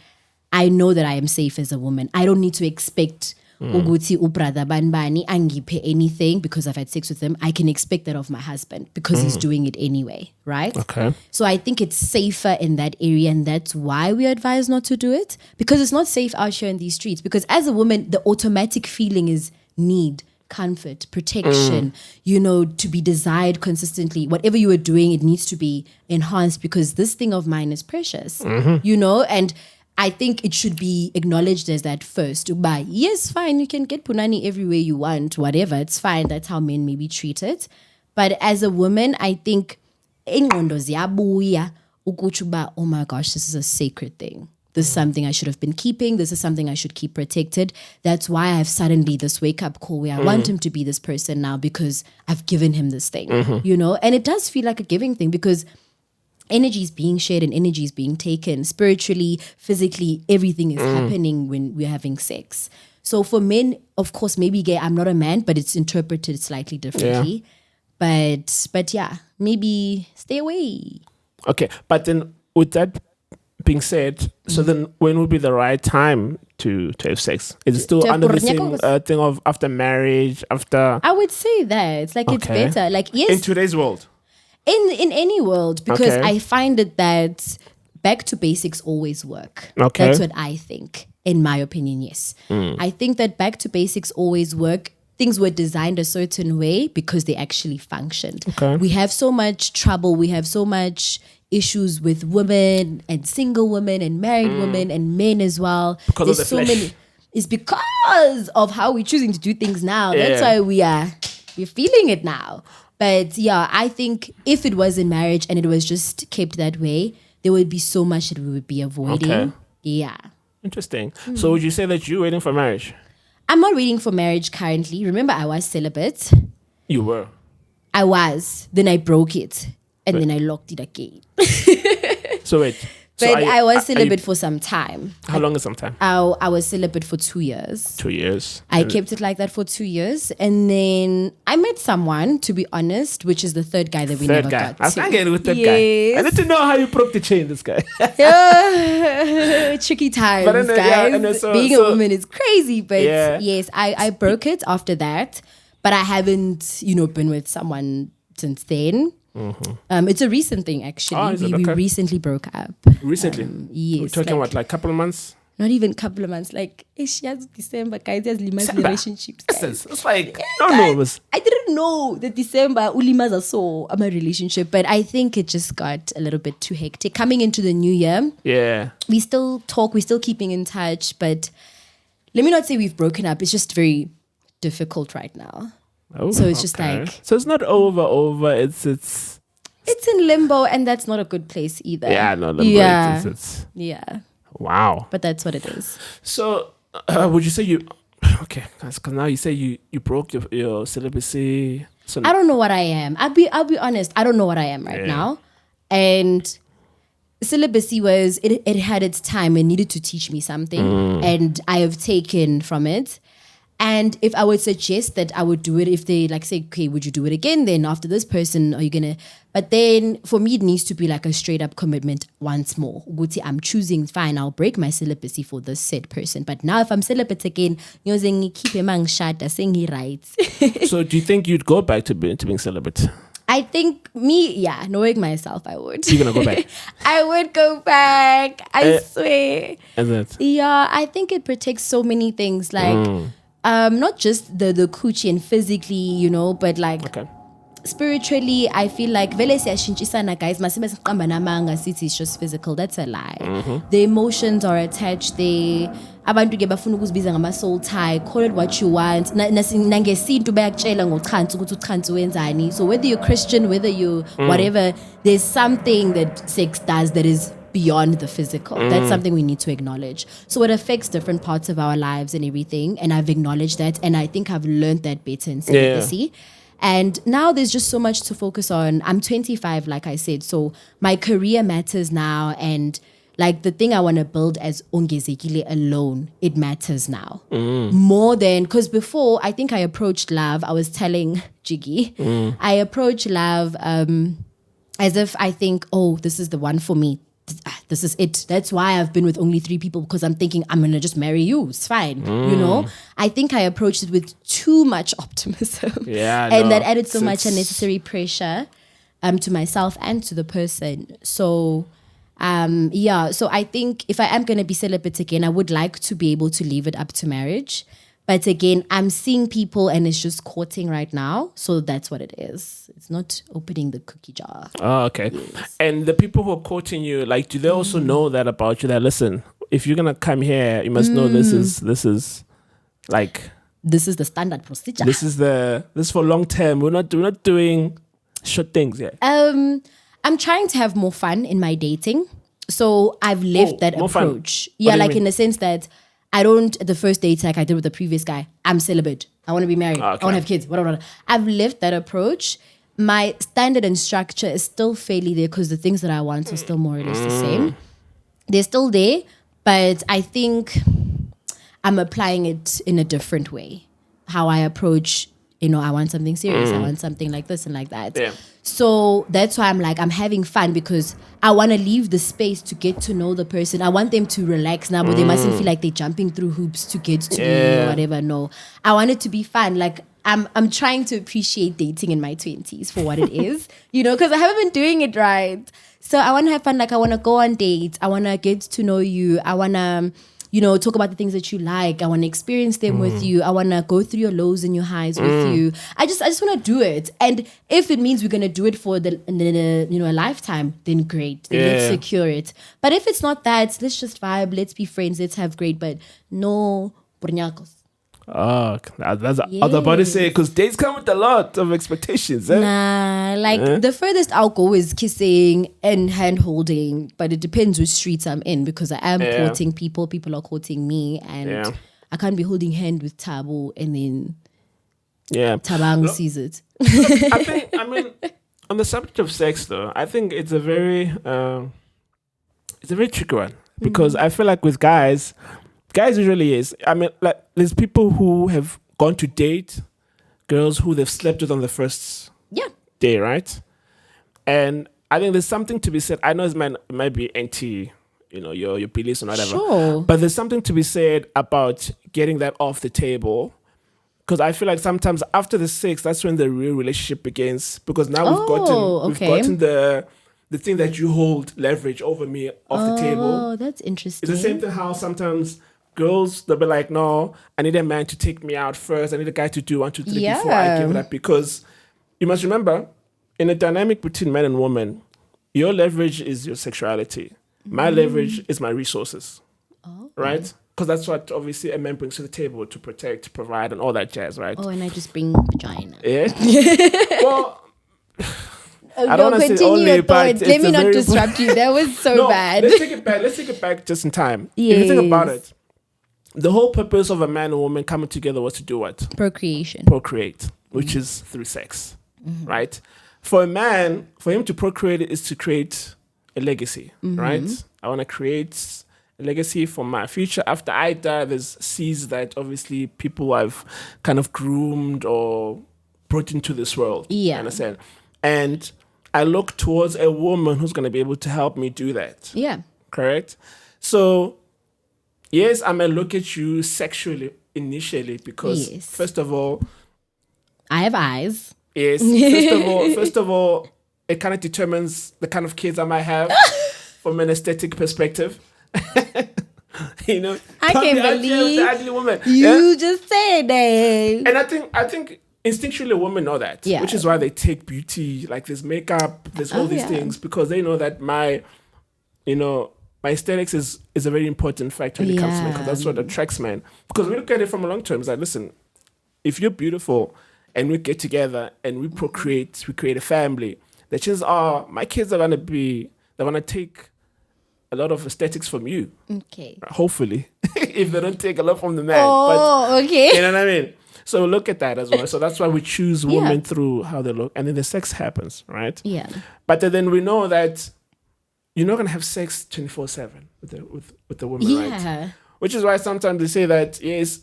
Speaker 2: I know that I am safe as a woman. I don't need to expect ukuthi ubrother banbani angiphe anything because I've had sex with him. I can expect that of my husband because he's doing it anyway, right?
Speaker 1: Okay.
Speaker 2: So I think it's safer in that area, and that's why we advise not to do it, because it's not safe out here in these streets. Because as a woman, the automatic feeling is need, comfort, protection, to be desired consistently. Whatever you are doing, it needs to be enhanced because this thing of mine is precious, and I think it should be acknowledged as that first. Yes, fine, you can get punani everywhere you want, whatever, it's fine. That's how men maybe treat it. But as a woman, I think, oh my gosh, this is a sacred thing. This is something I should have been keeping. This is something I should keep protected. That's why I have suddenly this wake-up call where I want him to be this person now because I've given him this thing, And it does feel like a giving thing because energy is being shared and energy is being taken spiritually, physically, everything is happening when we're having sex. So for men, of course, maybe gay, I'm not a man, but it's interpreted slightly differently. Yeah. But yeah, maybe stay away.
Speaker 1: Okay, but then with that being said, so then when would be the right time to have sex? Is it still under the same thing of after marriage, after?
Speaker 2: I would say that. It's like it's better. Like, yes.
Speaker 1: In today's world?
Speaker 2: In any world, because I find it that back to basics always work.
Speaker 1: Okay.
Speaker 2: That's what I think, in my opinion, yes. I think that back to basics always work. Things were designed a certain way because they actually functioned.
Speaker 1: Okay.
Speaker 2: We have so much trouble. We have so much issues with women and single women and married women and men as well.
Speaker 1: Because
Speaker 2: There's
Speaker 1: of the
Speaker 2: so
Speaker 1: flesh.
Speaker 2: many. It's because of how we're choosing to do things now. That's why we're feeling it now. But yeah, I think if it was in marriage and it was just kept that way, there would be so much that we would be avoiding.
Speaker 1: Okay.
Speaker 2: Yeah.
Speaker 1: Interesting. So would you say that you're waiting for marriage?
Speaker 2: I'm not waiting for marriage currently. Remember, I was celibate.
Speaker 1: You were.
Speaker 2: I was. Then I broke it. And then I locked it again.
Speaker 1: So wait.
Speaker 2: But I was celibate for some time.
Speaker 1: How long is some time?
Speaker 2: I was celibate for 2 years.
Speaker 1: 2 years.
Speaker 2: I kept it like that for 2 years. And then I met someone, to be honest, which is the third guy that we never got to.
Speaker 1: I was not getting with that guy. I need to know how you broke the chain, this guy.
Speaker 2: Tricky times,
Speaker 1: But then,
Speaker 2: guys. Being a woman is crazy. But yes, I broke it after that. But I haven't, been with someone since then. It's a recent thing, actually. We recently broke up.
Speaker 1: Recently?
Speaker 2: Yes.
Speaker 1: We're talking what, like a couple of months?
Speaker 2: Not even a couple of months. Like, December, guys, there's Lima's relationships. Guys.
Speaker 1: It's like, I
Speaker 2: didn't know that December, Ulima's also my relationship, but I think it just got a little bit too hectic. Coming into the new year, we still talk, we're still keeping in touch, but let me not say we've broken up. It's just very difficult right now.
Speaker 1: Oh,
Speaker 2: so it's just like...
Speaker 1: So it's not over. It's
Speaker 2: in limbo, and that's not a good place either.
Speaker 1: Yeah, no, limbo.
Speaker 2: Yeah.
Speaker 1: Yeah. Wow.
Speaker 2: But that's what it is.
Speaker 1: So would you say you... Okay, because now you say you broke your celibacy. So
Speaker 2: I don't know what I am. I'll be honest. I don't know what I am right now. And celibacy was... It had its time and needed to teach me something. And I have taken from it. And if I would suggest that I would do it, if they like say, okay, would you do it again? Then after this person, are you going to... But then for me, it needs to be like a straight up commitment once more. I'm choosing, fine, I'll break my celibacy for this said person. But now if I'm celibate again, you're saying, keep him saying he right.
Speaker 1: So do you think you'd go back to being celibate?
Speaker 2: I think knowing myself, I would.
Speaker 1: You're going to go back?
Speaker 2: I would go back. I swear.
Speaker 1: Is it?
Speaker 2: Yeah, I think it protects so many things. Like... not just the coochie and physically, but like spiritually, I feel like vele siyashintshisana, guys. Masime siqamba namanga sithi it's just physical. That's a lie. The emotions are attached. Abantu ke bafuna ukuzibiza ngama soul tie. Call it what you want. Nangesintu bayakutshela ngochansi ukuthi uchansi wenzani. So whether you're Christian, whether you whatever, there's something that sex does that is beyond the physical. That's something we need to acknowledge. So it affects different parts of our lives and everything. And I've acknowledged that. And I think I've learned that better in celibacy. And now there's just so much to focus on. I'm 25, like I said, so my career matters now, and like the thing I want to build as Ongezekile alone, it matters now. More than, because before, I think I approached love, I was telling Jiggy, I approached love as if I think, oh, this is the one for me. This is it. That's why I've been with only 3 people, because I'm thinking I'm going to just marry you. It's fine. You know, I think I approached it with too much optimism. And that added so much unnecessary pressure to myself and to the person. So, so I think if I am going to be celibate again, I would like to be able to leave it up to marriage. But again, I'm seeing people and it's just courting right now. So that's what it is. It's not opening the cookie jar.
Speaker 1: Oh, okay. Yes. And the people who are courting you, like, do they also know that about you? That, listen, if you're going to come here, you must know this is like...
Speaker 2: This is the standard procedure.
Speaker 1: This is for long term. We're not doing short things yet.
Speaker 2: I'm trying to have more fun in my dating. So I've left that approach.
Speaker 1: Fun.
Speaker 2: Yeah, like in the sense that I don't, the first date like I did with the previous guy, I'm celibate. I want to be married. I want to have kids. Whatever. I've left that approach. My standard and structure is still fairly there because the things that I want are still more or less the same. They're still there, but I think I'm applying it in a different way. How I approach, I want something serious. I want something like this and like that.
Speaker 1: Yeah.
Speaker 2: So that's why I'm like, I'm having fun because I want to leave the space to get to know the person. I want them to relax now, but they mustn't feel like they're jumping through hoops to get to me or whatever. No, I want it to be fun. Like I'm trying to appreciate dating in my 20s for what it is, because I haven't been doing it right. So I want to have fun. Like I want to go on dates. I want to get to know you. I want to talk about the things that you like. I want to experience them with you. I want to go through your lows and your highs with you. I just want to do it. And if it means we're going to do it for a lifetime, then great. Then let's secure it. But if it's not that, let's just vibe. Let's be friends. Let's have great, but no pornyakos.
Speaker 1: Oh, that's what I was about to say, because dates come with a lot of expectations.
Speaker 2: Nah, the furthest I'll go is kissing and hand holding, but it depends which streets I'm in because I am courting people. People are courting me, and I can't be holding hand with Tabo and then Tabang sees it.
Speaker 1: I mean, on the subject of sex, though, I think it's a very tricky one because I feel like with guys usually is. I mean, like there's people who have gone to date girls who they've slept with on the first day, right? And I think there's something to be said. I know it might be anti, your beliefs and whatever.
Speaker 2: Sure.
Speaker 1: But there's something to be said about getting that off the table. Because I feel like sometimes after the sex, that's when the real relationship begins. Because now we've gotten the thing that you hold leverage over me off the table.
Speaker 2: Oh, that's interesting.
Speaker 1: It's the same thing how sometimes girls, they'll be like, no, I need a man to take me out first. I need a guy to do 1, 2, 3 before I give it up. Because you must remember, in a dynamic between man and woman, your leverage is your sexuality. My leverage is my resources. Right? Because that's what obviously a man brings to the table to protect, to provide, and all that jazz, right?
Speaker 2: Oh, and I just bring vagina.
Speaker 1: Yeah? Well... I don't want to say only, but
Speaker 2: let me not disrupt you. That was so bad.
Speaker 1: Let's take it back just in time. Yes. If you think about it, the whole purpose of a man and woman coming together was to do what? Procreate, which is through sex, right? For a man, for him to procreate is to create a legacy, right? I want to create a legacy for my future. After I die, there's seeds that obviously people have kind of groomed or brought into this world. Yeah. You understand? And I look towards a woman who's going to be able to help me do that.
Speaker 2: Yeah.
Speaker 1: Correct? So, yes, I may look at you sexually initially because, first of all...
Speaker 2: I have eyes.
Speaker 1: Yes. First of all, it kind of determines the kind of kids I might have from an aesthetic perspective. I
Speaker 2: can't believe
Speaker 1: the ugly woman.
Speaker 2: You just said that.
Speaker 1: And I think instinctually women know that, which is why they take beauty, like there's makeup, there's all these things, because they know that my aesthetics is a very important factor when it comes to men, because that's what attracts men. Because we look at it from a long term, it's like, listen, if you're beautiful and we get together and we procreate, we create a family, the chances are my kids are they're gonna take a lot of aesthetics from you.
Speaker 2: Okay.
Speaker 1: Hopefully. If they don't take a lot from the man.
Speaker 2: Oh, okay.
Speaker 1: You know what I mean? So look at that as well. So that's why we choose women
Speaker 2: Yeah.
Speaker 1: through how they look, and then the sex happens, right?
Speaker 2: Yeah.
Speaker 1: But then we know that you're not gonna have sex 24/7 with the woman, right?
Speaker 2: Yeah.
Speaker 1: Which is why sometimes they say that yes,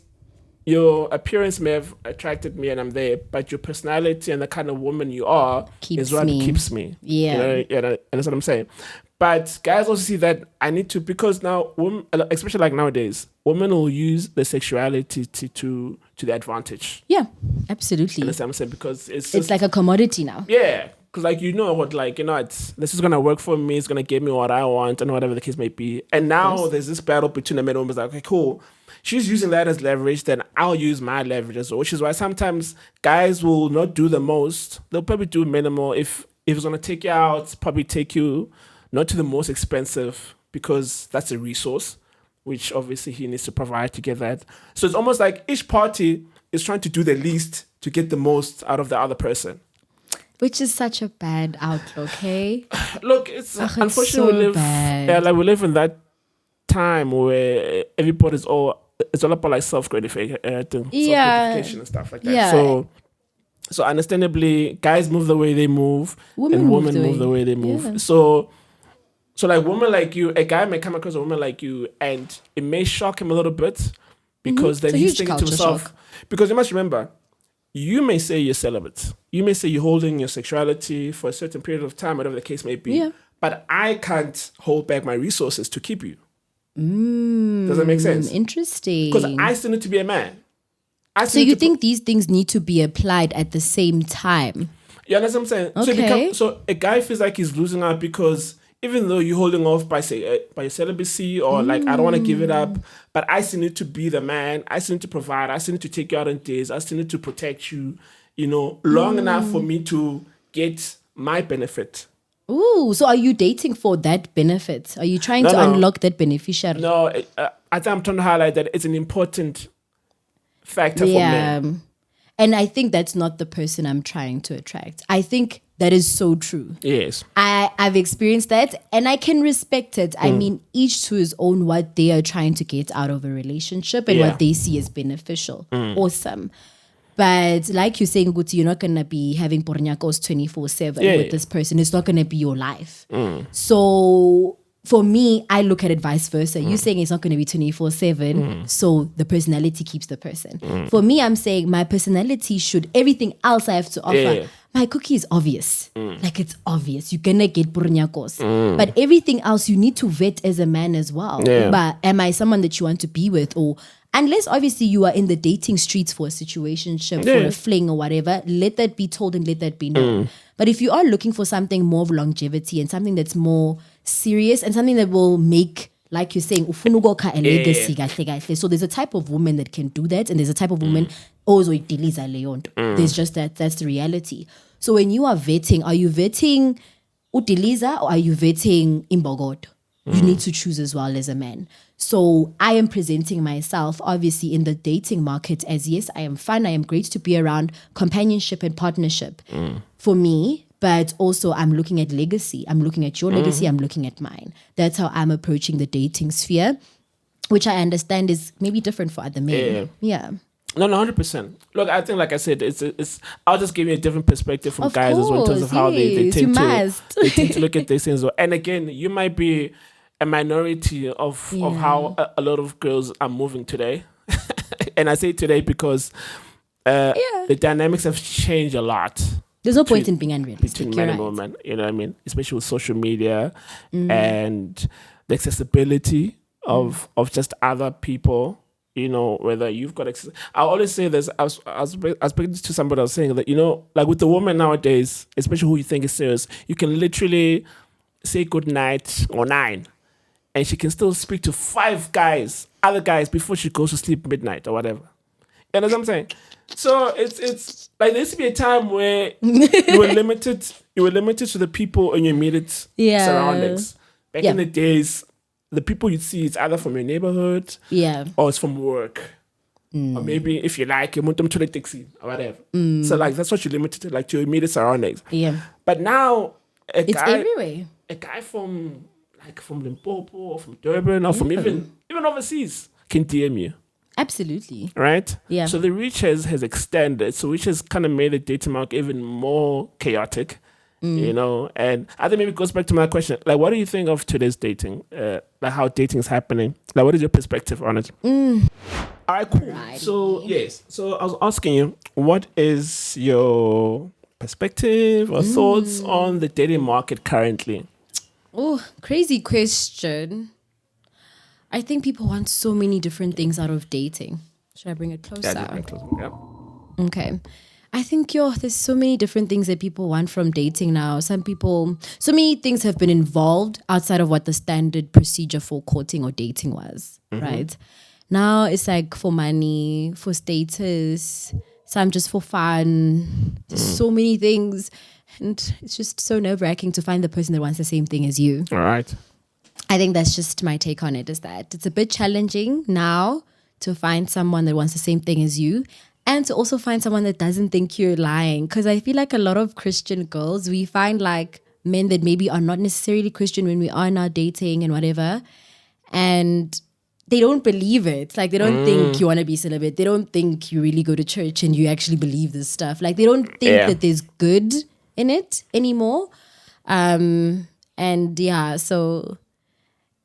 Speaker 1: your appearance may have attracted me and I'm there, but your personality and the kind of woman you are
Speaker 2: Keeps
Speaker 1: is what
Speaker 2: me.
Speaker 1: keeps me.
Speaker 2: Yeah.
Speaker 1: You know, and that's what I'm saying. But guys also see that I need to, because now women, especially like nowadays, women will use the sexuality to their advantage.
Speaker 2: Yeah. Absolutely.
Speaker 1: Understand what I'm saying? Because it's
Speaker 2: It's like a commodity now.
Speaker 1: yeah, because like you know what, like you know, this is gonna work for me. It's gonna give me what I want, and whatever the case may be. And now there's this battle between the men and women. It's like, okay, cool. She's using that as leverage, then I'll use my leverage as well. Which is why sometimes guys will not do the most. They'll probably do minimal. If it's gonna take you out, probably take you not to the most expensive, because that's a resource, which obviously he needs to provide to get that. So it's almost like each party is trying to do the least to get the most out of the other person.
Speaker 2: Which is such a bad outlook, hey?
Speaker 1: Look, it's unfortunately
Speaker 2: so
Speaker 1: we live,
Speaker 2: bad.
Speaker 1: yeah, like we live in that time where everybody's it's all about like self-gratification, self-gratification and stuff like that.
Speaker 2: Yeah.
Speaker 1: So understandably, guys move the way they move,
Speaker 2: Women
Speaker 1: and
Speaker 2: move
Speaker 1: women
Speaker 2: the
Speaker 1: move the
Speaker 2: way-
Speaker 1: way they move.
Speaker 2: yeah.
Speaker 1: So like women like you, a guy may come across a woman like you, and it may shock him a little bit, because then
Speaker 2: It's a
Speaker 1: he's
Speaker 2: huge
Speaker 1: thinking to
Speaker 2: culture
Speaker 1: himself,
Speaker 2: shock.
Speaker 1: because you must remember, you may say you're celibate, you may say you're holding your sexuality for a certain period of time, whatever the case may be,
Speaker 2: Yeah.
Speaker 1: but I can't hold back my resources to keep you. Does that make sense?
Speaker 2: Interesting.
Speaker 1: Because I still need to be a man.
Speaker 2: So you think these things need to be applied at the same time?
Speaker 1: You understand what I'm saying?
Speaker 2: Okay.
Speaker 1: So a guy feels like he's losing out, because even though you're holding off by by your celibacy, or like I don't want to give it up, but I still need to be the man. I still need to provide. I still need to take you out on days. I still need to protect you, you know, long enough for me to get my benefit.
Speaker 2: Ooh, so are you dating for that benefit? Are you trying to
Speaker 1: No.
Speaker 2: unlock that beneficiary?
Speaker 1: No, I think I'm trying to highlight that it's an important factor for men.
Speaker 2: And I think that's not the person I'm trying to attract. I think that is so true.
Speaker 1: Yes.
Speaker 2: I've experienced that and I can respect it. I mean, each to his own what they are trying to get out of a relationship and
Speaker 1: Yeah.
Speaker 2: what they see as beneficial. Awesome. But like you're saying, Guti, you're not going to be having pornyakos 24/7
Speaker 1: Yeah,
Speaker 2: with
Speaker 1: yeah.
Speaker 2: this person. It's not going to be your life. So for me, I look at it vice versa. You're saying it's not going to be 24/7, so the personality keeps the person. For me, I'm saying my personality should, everything else I have to offer,
Speaker 1: Yeah.
Speaker 2: my cookie is obvious. Like it's obvious. You're going to get pornyakos. But everything else you need to vet as a man as well.
Speaker 1: Yeah.
Speaker 2: But am I someone that you want to be with? Or unless obviously you are in the dating streets for a situationship, for
Speaker 1: Yeah.
Speaker 2: a fling or whatever, let that be told and let that be known. But if you are looking for something more of longevity and something that's more serious and something that will make, like you're saying, ufuna ukokha a legacy kahle kahle. So there's a type of woman that can do that, and there's a type of woman ozoyidiliza leyo nto. There's just that's the reality. So when you are vetting, are you vetting udiliza or are you vetting imbogodo? You need to choose as well as a man. So I am presenting myself obviously in the dating market as, yes, I am fun, I am great to be around, companionship and partnership for me, but also I'm looking at legacy. I'm looking at your legacy, I'm looking at mine. That's how I'm approaching the dating sphere, which I understand is maybe different for other men. Yeah.
Speaker 1: No, 100%. Look, I think, like I said, it's. I'll just give you a different perspective from
Speaker 2: Of
Speaker 1: guys as well in terms of
Speaker 2: course,
Speaker 1: how they
Speaker 2: yes, you
Speaker 1: tend to
Speaker 2: must.
Speaker 1: they tend to look at these things. And again, you might be a minority of how a lot of girls are moving today. And I say today because the dynamics have changed a lot
Speaker 2: There's no point in being unrealistic.
Speaker 1: between
Speaker 2: You're
Speaker 1: men and
Speaker 2: right.
Speaker 1: women. You know what I mean? Especially with social media and the accessibility of just other people. You know, whether you've got access. I always say this. I was speaking to somebody. I was saying that, you know, like with the woman nowadays, especially who you think is serious, you can literally say good night or 9, and she can still speak to 5 guys, other guys, before she goes to sleep midnight or whatever. You know what I'm saying? So it's like there used to be a time where you were limited to the people in your immediate surroundings. Back in the days, the people you'd see is either from your neighborhood, or it's from work, or maybe if you like, you want them to the taxi or whatever. So like that's what you're limited to, like to your immediate surroundings.
Speaker 2: Yeah.
Speaker 1: But now
Speaker 2: It's everywhere.
Speaker 1: a guy from Limpopo or from Durban or from even overseas can DM you.
Speaker 2: Absolutely.
Speaker 1: right?
Speaker 2: Yeah.
Speaker 1: So the reach has extended, so which has kind of made the dating market even more chaotic, And I think maybe it goes back to my question, like, what do you think of today's dating? Like how dating is happening? Like, what is your perspective on it? All right, cool.
Speaker 2: Righty.
Speaker 1: So yes, so I was asking you, what is your perspective or thoughts on the dating market currently?
Speaker 2: Oh, crazy question. I think people want so many different things out of dating. Should I bring it closer?
Speaker 1: Yeah.
Speaker 2: Okay. I think, there's so many different things that people want from dating now. So many things have been involved outside of what the standard procedure for courting or dating was, right? Now it's like for money, for status, some just for fun. There's so many things. And it's just so nerve-wracking to find the person that wants the same thing as you.
Speaker 1: All right.
Speaker 2: I think that's just my take on it, is that it's a bit challenging now to find someone that wants the same thing as you, and to also find someone that doesn't think you're lying. Because I feel like a lot of Christian girls, we find like men that maybe are not necessarily Christian when we are now dating and whatever, and they don't believe it. Like, they don't think you want to be celibate. They don't think you really go to church and you actually believe this stuff. Like, they don't think that there's good in it anymore. So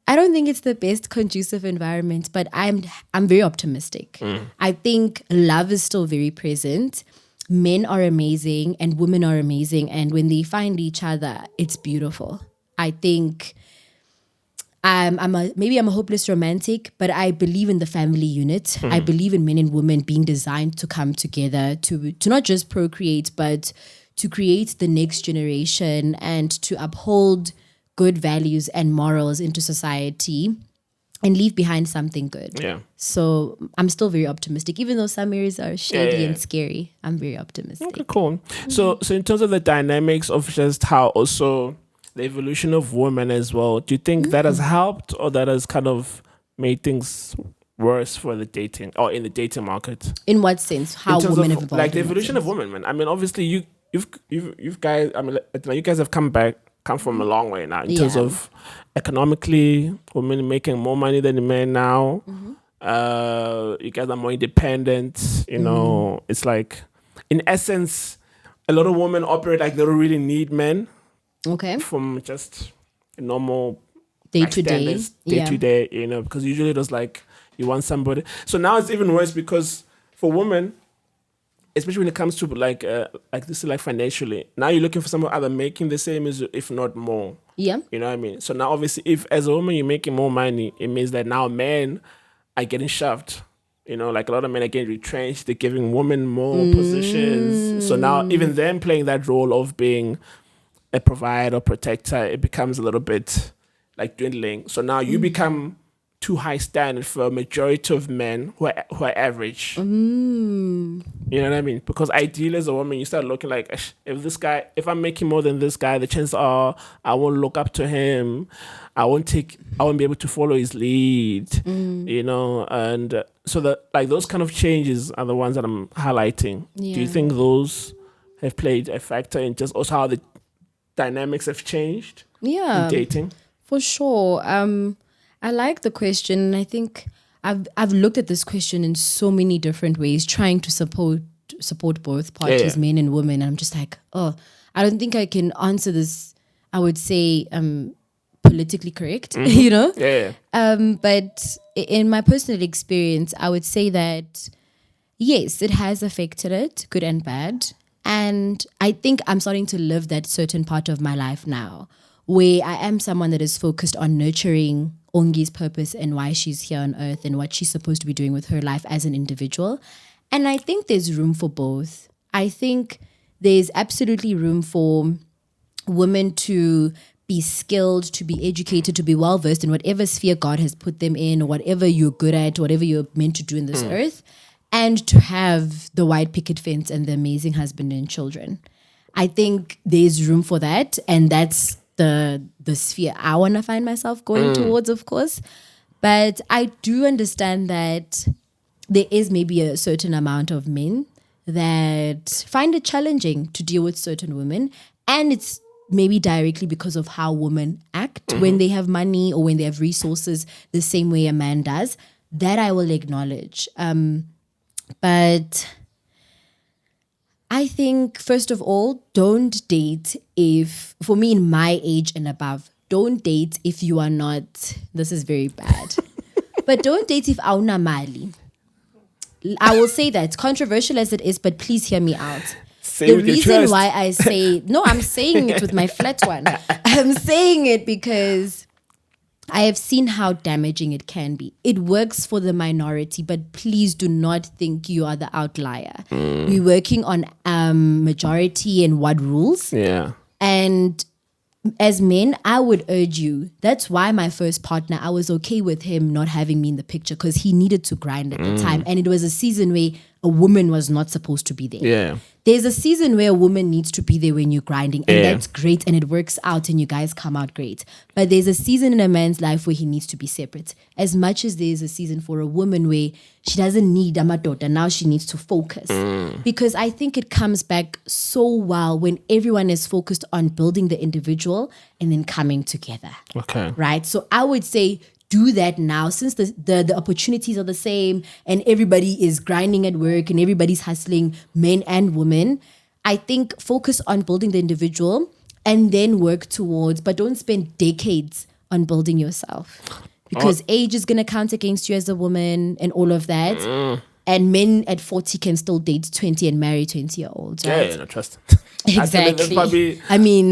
Speaker 2: I don't think it's the best conducive environment, but I'm very optimistic. I think love is still very present. Men are amazing and women are amazing, and when they find each other, it's beautiful. I think maybe I'm a hopeless romantic, but I believe in the family unit. I believe in men and women being designed to come together to not just procreate, but to create the next generation and to uphold good values and morals into society and leave behind something good.
Speaker 1: Yeah.
Speaker 2: So I'm still very optimistic, even though some areas are shady and scary. I'm very optimistic.
Speaker 1: Okay, cool. So in terms of the dynamics of just how also the evolution of women as well, do you think that has helped or that has kind of made things worse for the dating or in the dating market?
Speaker 2: In what sense? How women have evolved?
Speaker 1: Like the evolution of women, man. I mean, obviously you guys. I mean, you guys have come from a long way now in terms of economically, women making more money than the men now. You guys are more independent. It's like, in essence, a lot of women operate like they don't really need men.
Speaker 2: Okay.
Speaker 1: From just a normal
Speaker 2: day to day,
Speaker 1: because usually it was like you want somebody. So now it's even worse because for women, especially when it comes to like this, like financially, now you're looking for someone either making the same as, if not more.
Speaker 2: Yeah.
Speaker 1: You know what I mean? So now obviously, if as a woman you're making more money, it means that now men are getting shoved. Like a lot of men are getting retrenched. They're giving women more positions. So now even them playing that role of being a provider or protector, it becomes a little bit like dwindling. So now you become too high standard for a majority of men who are average. You know what I mean? Because ideally as a woman, you start looking like, if I'm making more than this guy, the chances are I won't look up to him. I won't be able to follow his lead. And so that, like, those kind of changes are the ones that I'm highlighting.
Speaker 2: Yeah.
Speaker 1: Do you think those have played a factor in just also how the dynamics have changed in dating?
Speaker 2: For sure. I like the question. I think I've looked at this question in so many different ways, trying to support both parties, men and women. I'm just like, I don't think I can answer this, I would say, politically correct, but in my personal experience, I would say that yes, it has affected it, good and bad. And I think I'm starting to live that certain part of my life now, where I am someone that is focused on nurturing Ongi's purpose and why she's here on earth and what she's supposed to be doing with her life as an individual. And I think there's room for both. I think there's absolutely room for women to be skilled, to be educated, to be well-versed in whatever sphere God has put them in, or whatever you're good at, whatever you're meant to do in this earth, and to have the white picket fence and the amazing husband and children. I think there's room for that, and that's the sphere I want to find myself going towards, of course. But I do understand that there is maybe a certain amount of men that find it challenging to deal with certain women, and it's maybe directly because of how women act when they have money or when they have resources, the same way a man does. that I will acknowledge. But I think, first of all, don't date for me in my age and above, don't date if you are not, this is very bad, but don't date if auna mali. I will say that, controversial as it is, but please hear me out. The reason why I say, no, I'm saying it with my flat one. I'm saying it because I have seen how damaging it can be. It works for the minority, but please do not think you are the outlier. We're working on majority and what rules.
Speaker 1: Yeah.
Speaker 2: And as men, I would urge you, that's why my first partner, I was okay with him not having me in the picture because he needed to grind at the time. And it was a season where a woman was not supposed to be there.
Speaker 1: Yeah.
Speaker 2: There's a season where a woman needs to be there when you're grinding, and that's great, and it works out, and you guys come out great. But there's a season in a man's life where he needs to be separate. As much as there's a season for a woman where she doesn't need amadota, now she needs to focus. Because I think it comes back so well when everyone is focused on building the individual and then coming together.
Speaker 1: Okay.
Speaker 2: Right? So I would say, do that now, since the opportunities are the same and everybody is grinding at work and everybody's hustling, men and women. I think focus on building the individual and then work towards, but don't spend decades on building yourself, because age is going to count against you as a woman and all of that. And men at 40 can still date 20 and marry 20-year-olds. Right?
Speaker 1: Yeah, no, trust.
Speaker 2: Exactly.
Speaker 1: That's probably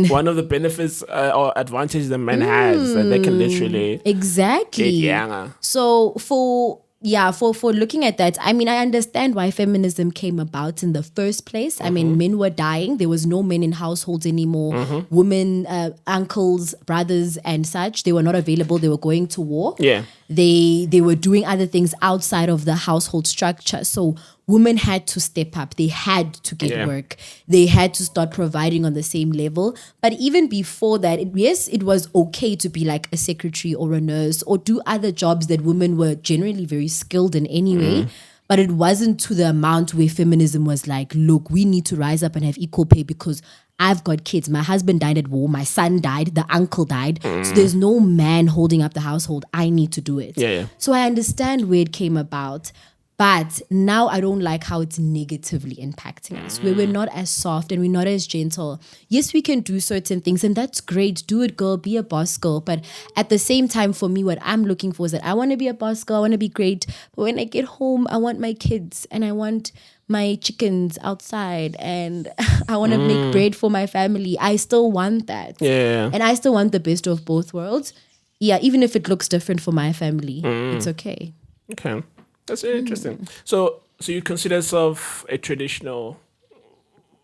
Speaker 1: one of the benefits or advantages that men has, that they can literally get younger.
Speaker 2: So for looking at that, I mean, I understand why feminism came about in the first place. I mean, men were dying. There was no men in households anymore. Women, uncles, brothers and such, they were not available. They were going to war.
Speaker 1: Yeah.
Speaker 2: They were doing other things outside of the household structure. So women had to step up. They had to get work. They had to start providing on the same level. But even before that, it was okay to be like a secretary or a nurse or do other jobs that women were generally very skilled in anyway. But it wasn't to the amount where feminism was like, look, we need to rise up and have equal pay because I've got kids. My husband died at war. My son died. The uncle died. So there's no man holding up the household. I need to do it.
Speaker 1: Yeah.
Speaker 2: So I understand where it came about. But now I don't like how it's negatively impacting us, where we're not as soft and we're not as gentle. Yes, we can do certain things and that's great. Do it, girl. Be a boss girl. But at the same time, for me, what I'm looking for is that I want to be a boss girl. I want to be great. But when I get home, I want my kids and I want my chickens outside and I want to make bread for my family. I still want that.
Speaker 1: Yeah.
Speaker 2: And I still want the best of both worlds. Yeah, even if it looks different for my family, it's okay.
Speaker 1: Okay. That's very interesting. So you consider yourself a traditional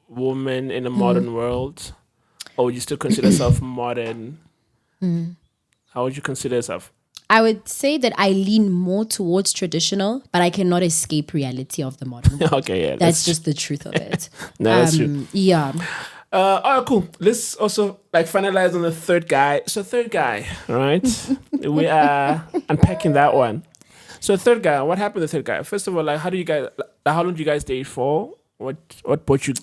Speaker 1: woman in a modern world, or you still consider yourself modern? How would you consider yourself?
Speaker 2: I would say that I lean more towards traditional, but I cannot escape reality of the modern world.
Speaker 1: Okay, yeah.
Speaker 2: That's just the truth of it.
Speaker 1: No, that's true.
Speaker 2: Yeah.
Speaker 1: All right, cool. Let's also finalize on the third guy. So third guy, right? We are unpacking that one. So third guy, what happened to the third guy? First of all, how long did you guys date for? What brought you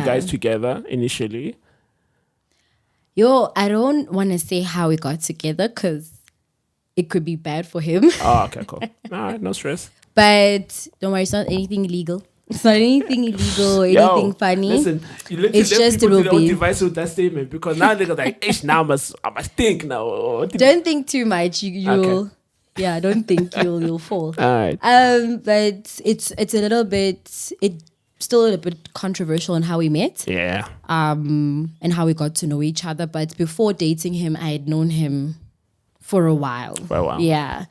Speaker 1: guys together initially?
Speaker 2: I don't want to say how we got together because it could be bad for him.
Speaker 1: Oh, okay, cool. All right, no stress.
Speaker 2: But don't worry, it's not anything illegal. It's not anything illegal or anything funny.
Speaker 1: Listen, you literally
Speaker 2: it's
Speaker 1: left
Speaker 2: just
Speaker 1: people
Speaker 2: it
Speaker 1: to
Speaker 2: will
Speaker 1: their own
Speaker 2: be.
Speaker 1: device with that statement because now they're like, now I must think now.
Speaker 2: Don't think too much. You'll. Okay. Yeah, don't think you'll fall.
Speaker 1: All right.
Speaker 2: But it's a little bit. It's still a bit controversial in how we met.
Speaker 1: Yeah.
Speaker 2: And how we got to know each other. But before dating him, I had known him for a while. Yeah.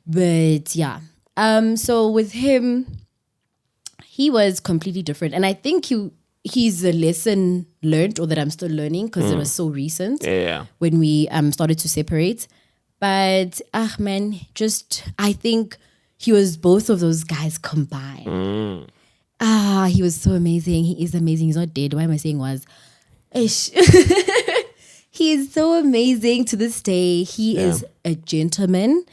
Speaker 2: But yeah. So with him, he was completely different, and I think he's a lesson learned, or that I'm still learning because it was so recent.
Speaker 1: Yeah.
Speaker 2: When we started to separate. But, I think he was both of those guys combined. He was so amazing. He is amazing. He's not dead. Why am I saying was? He is so amazing to this day. He is a gentleman.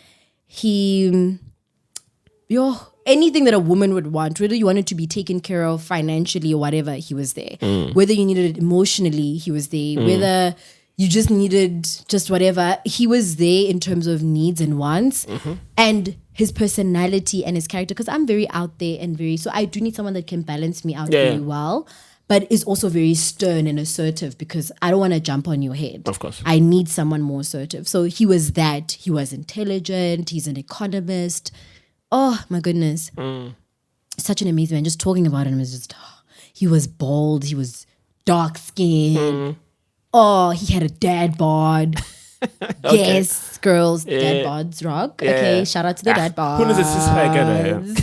Speaker 2: Anything that a woman would want, whether you wanted to be taken care of financially or whatever, he was there. Whether you needed it emotionally, he was there. Whether you just needed just whatever, he was there in terms of needs and wants. And his personality and his character, because I'm very out there and so I do need someone that can balance me out very well, but is also very stern and assertive, because I don't want to jump on your head.
Speaker 1: Of course.
Speaker 2: I need someone more assertive. So he was that. He was intelligent. He's an economist. Oh my goodness. Such an amazing man. Just talking about him is just, he was bald. He was dark skinned. Oh, he had a dad bod. Yes, girls, dad bods rock. Okay, shout out to the dad bods.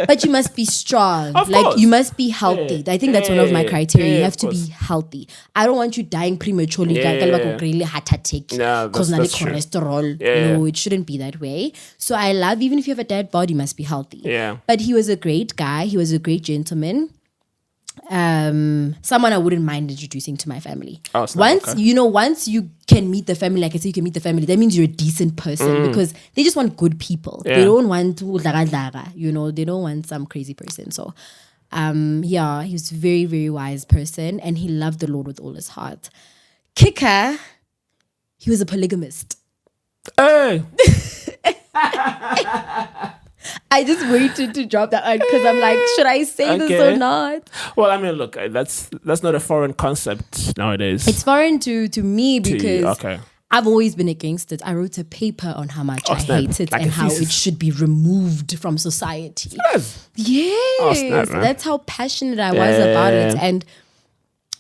Speaker 2: But you must be strong.
Speaker 1: Of
Speaker 2: like
Speaker 1: course.
Speaker 2: you must be healthy. I think that's one of my criteria. You have to be healthy. I don't want you dying prematurely. Heart attack. Because
Speaker 1: that's true.
Speaker 2: cholesterol. No, it shouldn't be that way. So I love, even if you have a dad bod, you must be healthy.
Speaker 1: Yeah.
Speaker 2: But he was a great guy. He was a great gentleman. Someone I wouldn't mind introducing to my family. Once you can meet the family, like I say, you can meet the family, that means you're a decent person, because they just want good people. They don't want they don't want some crazy person. So he was a very, very wise person, and he loved the Lord with all his heart. Kicker, he was a polygamist.
Speaker 1: Hey.
Speaker 2: I just waited to drop that out because I'm like, should I say this or not?
Speaker 1: Well, I mean, look, that's not a foreign concept nowadays.
Speaker 2: It's foreign to me because
Speaker 1: okay.
Speaker 2: I've always been against it. I wrote a paper on how much I hate it,
Speaker 1: like
Speaker 2: and how it should be removed from society. Yes. That's how passionate I was about it. And,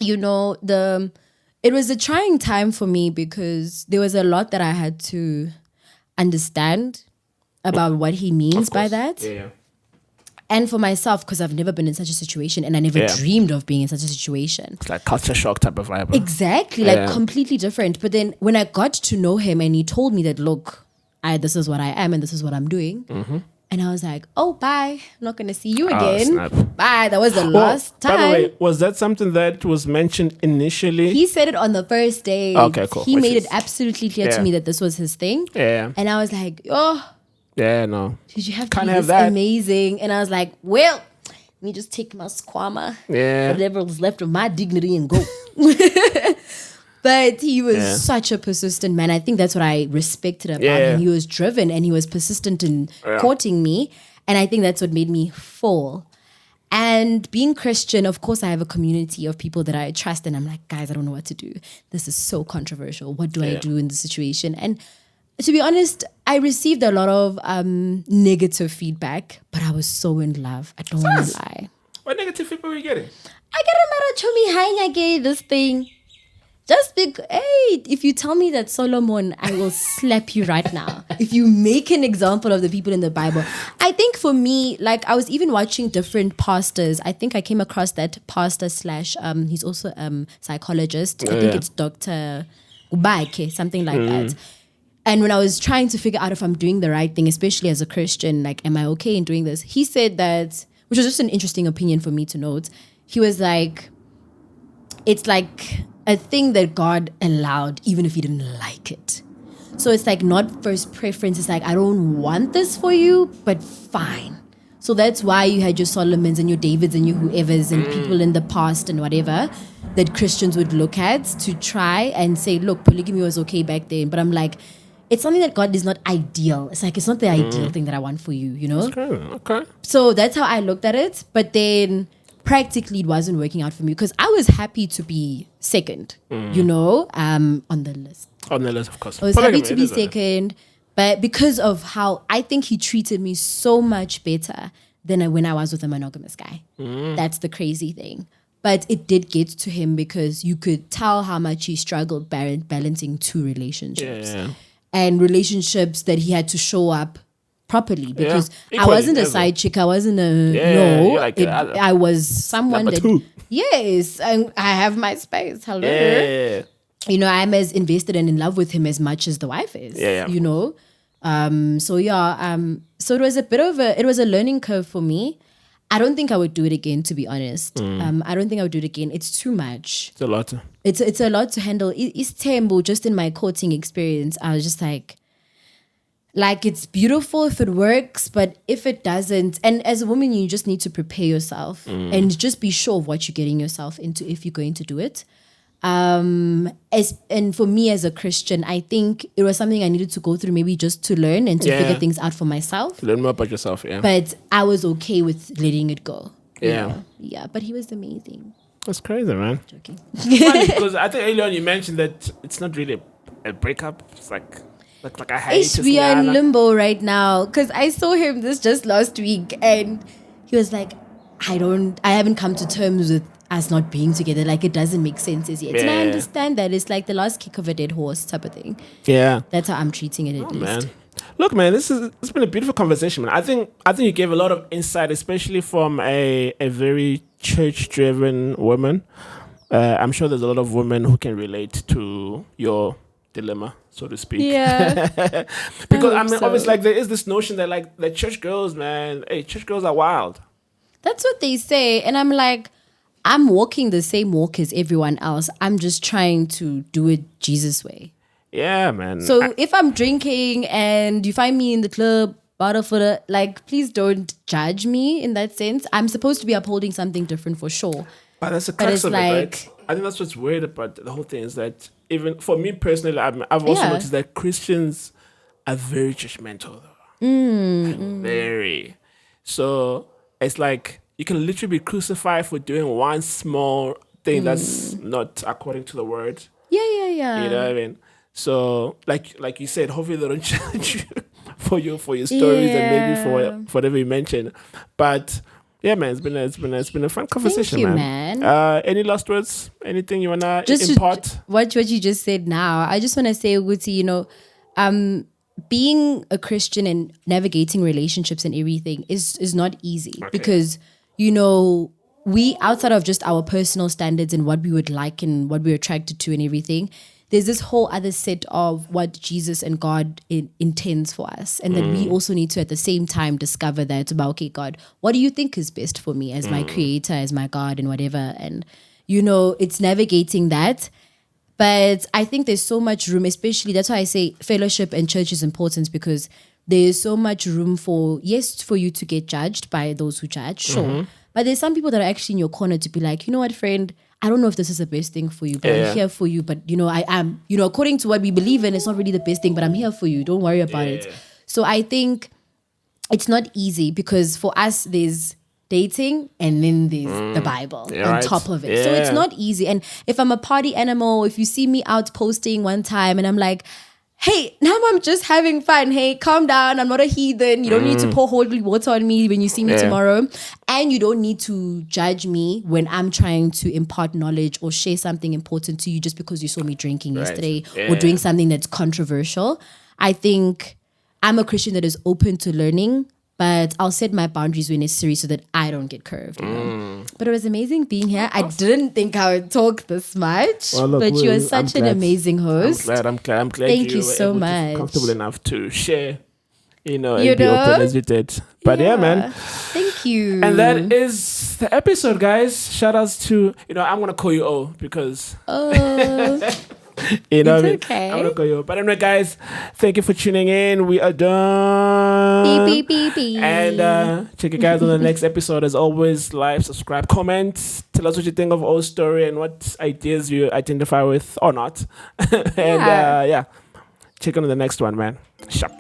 Speaker 2: it was a trying time for me because there was a lot that I had to understand about what he means by that.
Speaker 1: Yeah.
Speaker 2: And for myself, because I've never been in such a situation, and I never dreamed of being in such a situation.
Speaker 1: It's like culture shock type of vibe.
Speaker 2: Exactly, like completely different. But then when I got to know him and he told me that, look, this is what I am and this is what I'm doing. And I was like, oh, bye. I'm not going to see you again.
Speaker 1: Snap.
Speaker 2: Bye. That was the last time.
Speaker 1: By the way, was that something that was mentioned initially?
Speaker 2: He said it on the first day.
Speaker 1: Okay, cool.
Speaker 2: He made it absolutely clear to me that this was his thing.
Speaker 1: Yeah.
Speaker 2: And I was like, oh.
Speaker 1: Yeah, no.
Speaker 2: Did you have
Speaker 1: Can't
Speaker 2: to be
Speaker 1: have
Speaker 2: this
Speaker 1: that.
Speaker 2: amazing? And I was like, well, let me just take my squammer, whatever was left of my dignity, and go. But he was such a persistent man. I think that's what I respected about him. He was driven and he was persistent in courting me. And I think that's what made me fall. And being Christian, of course, I have a community of people that I trust. And I'm like, guys, I don't know what to do. This is so controversial. What do I do in this situation? And to be honest, I received a lot of negative feedback, but I was so in love. I don't want to lie.
Speaker 1: What negative feedback were you getting?
Speaker 2: I get a lot of chummy hi again, this thing. Just because, hey, if you tell me that Solomon, I will slap you right now. If you make an example of the people in the Bible. I think for me, like I was even watching different pastors. I think I came across that pastor / he's also a psychologist. I think it's Dr. Ubake, something like that. And when I was trying to figure out if I'm doing the right thing, especially as a Christian, like, am I okay in doing this? He said that, which was just an interesting opinion for me to note. He was like, it's like a thing that God allowed, even if he didn't like it. So it's like not first preference. It's like, I don't want this for you, but fine. So that's why you had your Solomons and your Davids and your whoever's and people in the past and whatever that Christians would look at to try and say, look, polygamy was okay back then. But I'm like, it's something that God is not ideal. It's like, it's not the ideal thing that I want for you, you know?
Speaker 1: Okay.
Speaker 2: So that's how I looked at it. But then practically it wasn't working out for me because I was happy to be second, on the list.
Speaker 1: On the list, of course.
Speaker 2: I was happy to be second, but because of how I think he treated me so much better than when I was with a monogamous guy. That's the crazy thing. But it did get to him because you could tell how much he struggled balancing two relationships. And relationships that he had to show up properly because I wasn't a side chick. I wasn't I was someone that yes, and I have my space. Hello, I'm as invested and in love with him as much as the wife is. So it was a bit of a learning curve for me. I don't think I would do it again, to be honest. I don't think I would do it again. It's too much.
Speaker 1: It's a lot.
Speaker 2: It's a lot to handle. It's terrible. Just in my courting experience, I was just like it's beautiful if it works, but if it doesn't, and as a woman, you just need to prepare yourself and just be sure of what you're getting yourself into if you're going to do it. And for me as a Christian, I think it was something I needed to go through, maybe just to learn and to figure things out for myself.
Speaker 1: Learn more about yourself, yeah.
Speaker 2: But I was okay with letting it go.
Speaker 1: Yeah.
Speaker 2: Yeah, but he was amazing.
Speaker 1: That's crazy, man.
Speaker 2: Joking.
Speaker 1: Funny, because I think earlier on you mentioned that it's not really a breakup. It's like a hiatus.
Speaker 2: We are in limbo right now because I saw him just last week and he was like, I haven't come to terms with us not being together. Like, it doesn't make sense as yet. And I understand that. It's like the last kick of a dead horse type of thing.
Speaker 1: Yeah.
Speaker 2: That's how I'm treating it at least.
Speaker 1: Man. Look, man, it's been a beautiful conversation, man. I think you gave a lot of insight, especially from a very church-driven woman. I'm sure there's a lot of women who can relate to your dilemma, so to speak.
Speaker 2: Yeah.
Speaker 1: Because I mean, obviously, like, there is this notion that like the church girls, man, church girls are wild.
Speaker 2: That's what they say, and I'm like, I'm walking the same walk as everyone else. I'm just trying to do it Jesus way.
Speaker 1: Yeah, man.
Speaker 2: So if I'm drinking and you find me in the club, like, please don't judge me in that sense. I'm supposed to be upholding something different for sure.
Speaker 1: But that's the crux of it, right? I think that's what's weird about the whole thing is that even for me personally, I've also noticed that Christians are very judgmental. Very. So it's like you can literally be crucified for doing one small thing that's not according to the word.
Speaker 2: Yeah.
Speaker 1: You know what I mean? So like you said, hopefully they don't judge you for your stories and maybe for whatever you mentioned. But yeah, man, it's been a fun conversation.
Speaker 2: Thank you,
Speaker 1: man. Any last words? Anything you wanna impart?
Speaker 2: What you just said now, I just wanna say, Uguti, being a Christian and navigating relationships and everything is not easy because we, outside of just our personal standards and what we would like and what we're attracted to and everything, there's this whole other set of what Jesus and God intends for us. And that we also need to at the same time discover that about, okay, God, what do you think is best for me as my creator, as my God and whatever. And, it's navigating that. But I think there's so much room, especially that's why I say fellowship and church is important because there's so much room for you to get judged by those who judge, sure. But there's some people that are actually in your corner to be like, you know what, friend, I don't know if this is the best thing for you, but I'm here for you. But, I am, according to what we believe in, it's not really the best thing, but I'm here for you. Don't worry about it. So I think it's not easy because for us, there's dating and then there's the Bible on top of it. So it's not easy. And if I'm a party animal, if you see me out posting one time and I'm like, hey, now I'm just having fun. Hey, calm down. I'm not a heathen. You don't need to pour holy water on me when you see me tomorrow. And you don't need to judge me when I'm trying to impart knowledge or share something important to you just because you saw me drinking yesterday or doing something that's controversial. I think I'm a Christian that is open to learning, but I'll set my boundaries when necessary so that I don't get curved. But it was amazing being here. I didn't think I would talk this much, but you are such an amazing host.
Speaker 1: I'm glad.
Speaker 2: Thank you
Speaker 1: were
Speaker 2: so
Speaker 1: able to
Speaker 2: much.
Speaker 1: feel comfortable enough to share, and be open as you did. But yeah, man.
Speaker 2: Thank you.
Speaker 1: And that is the episode, guys. Shout outs to, I'm going to call you O because...
Speaker 2: It's
Speaker 1: what I mean?
Speaker 2: okay.
Speaker 1: I'm gonna go. But anyway, guys, thank you for tuning in. We are done.
Speaker 2: Beep, beep, beep, beep.
Speaker 1: And check you guys on the next episode. As always, like, subscribe, comment. Tell us what you think of our story and what ideas you identify with or not. And check on the next one, man. Sharp.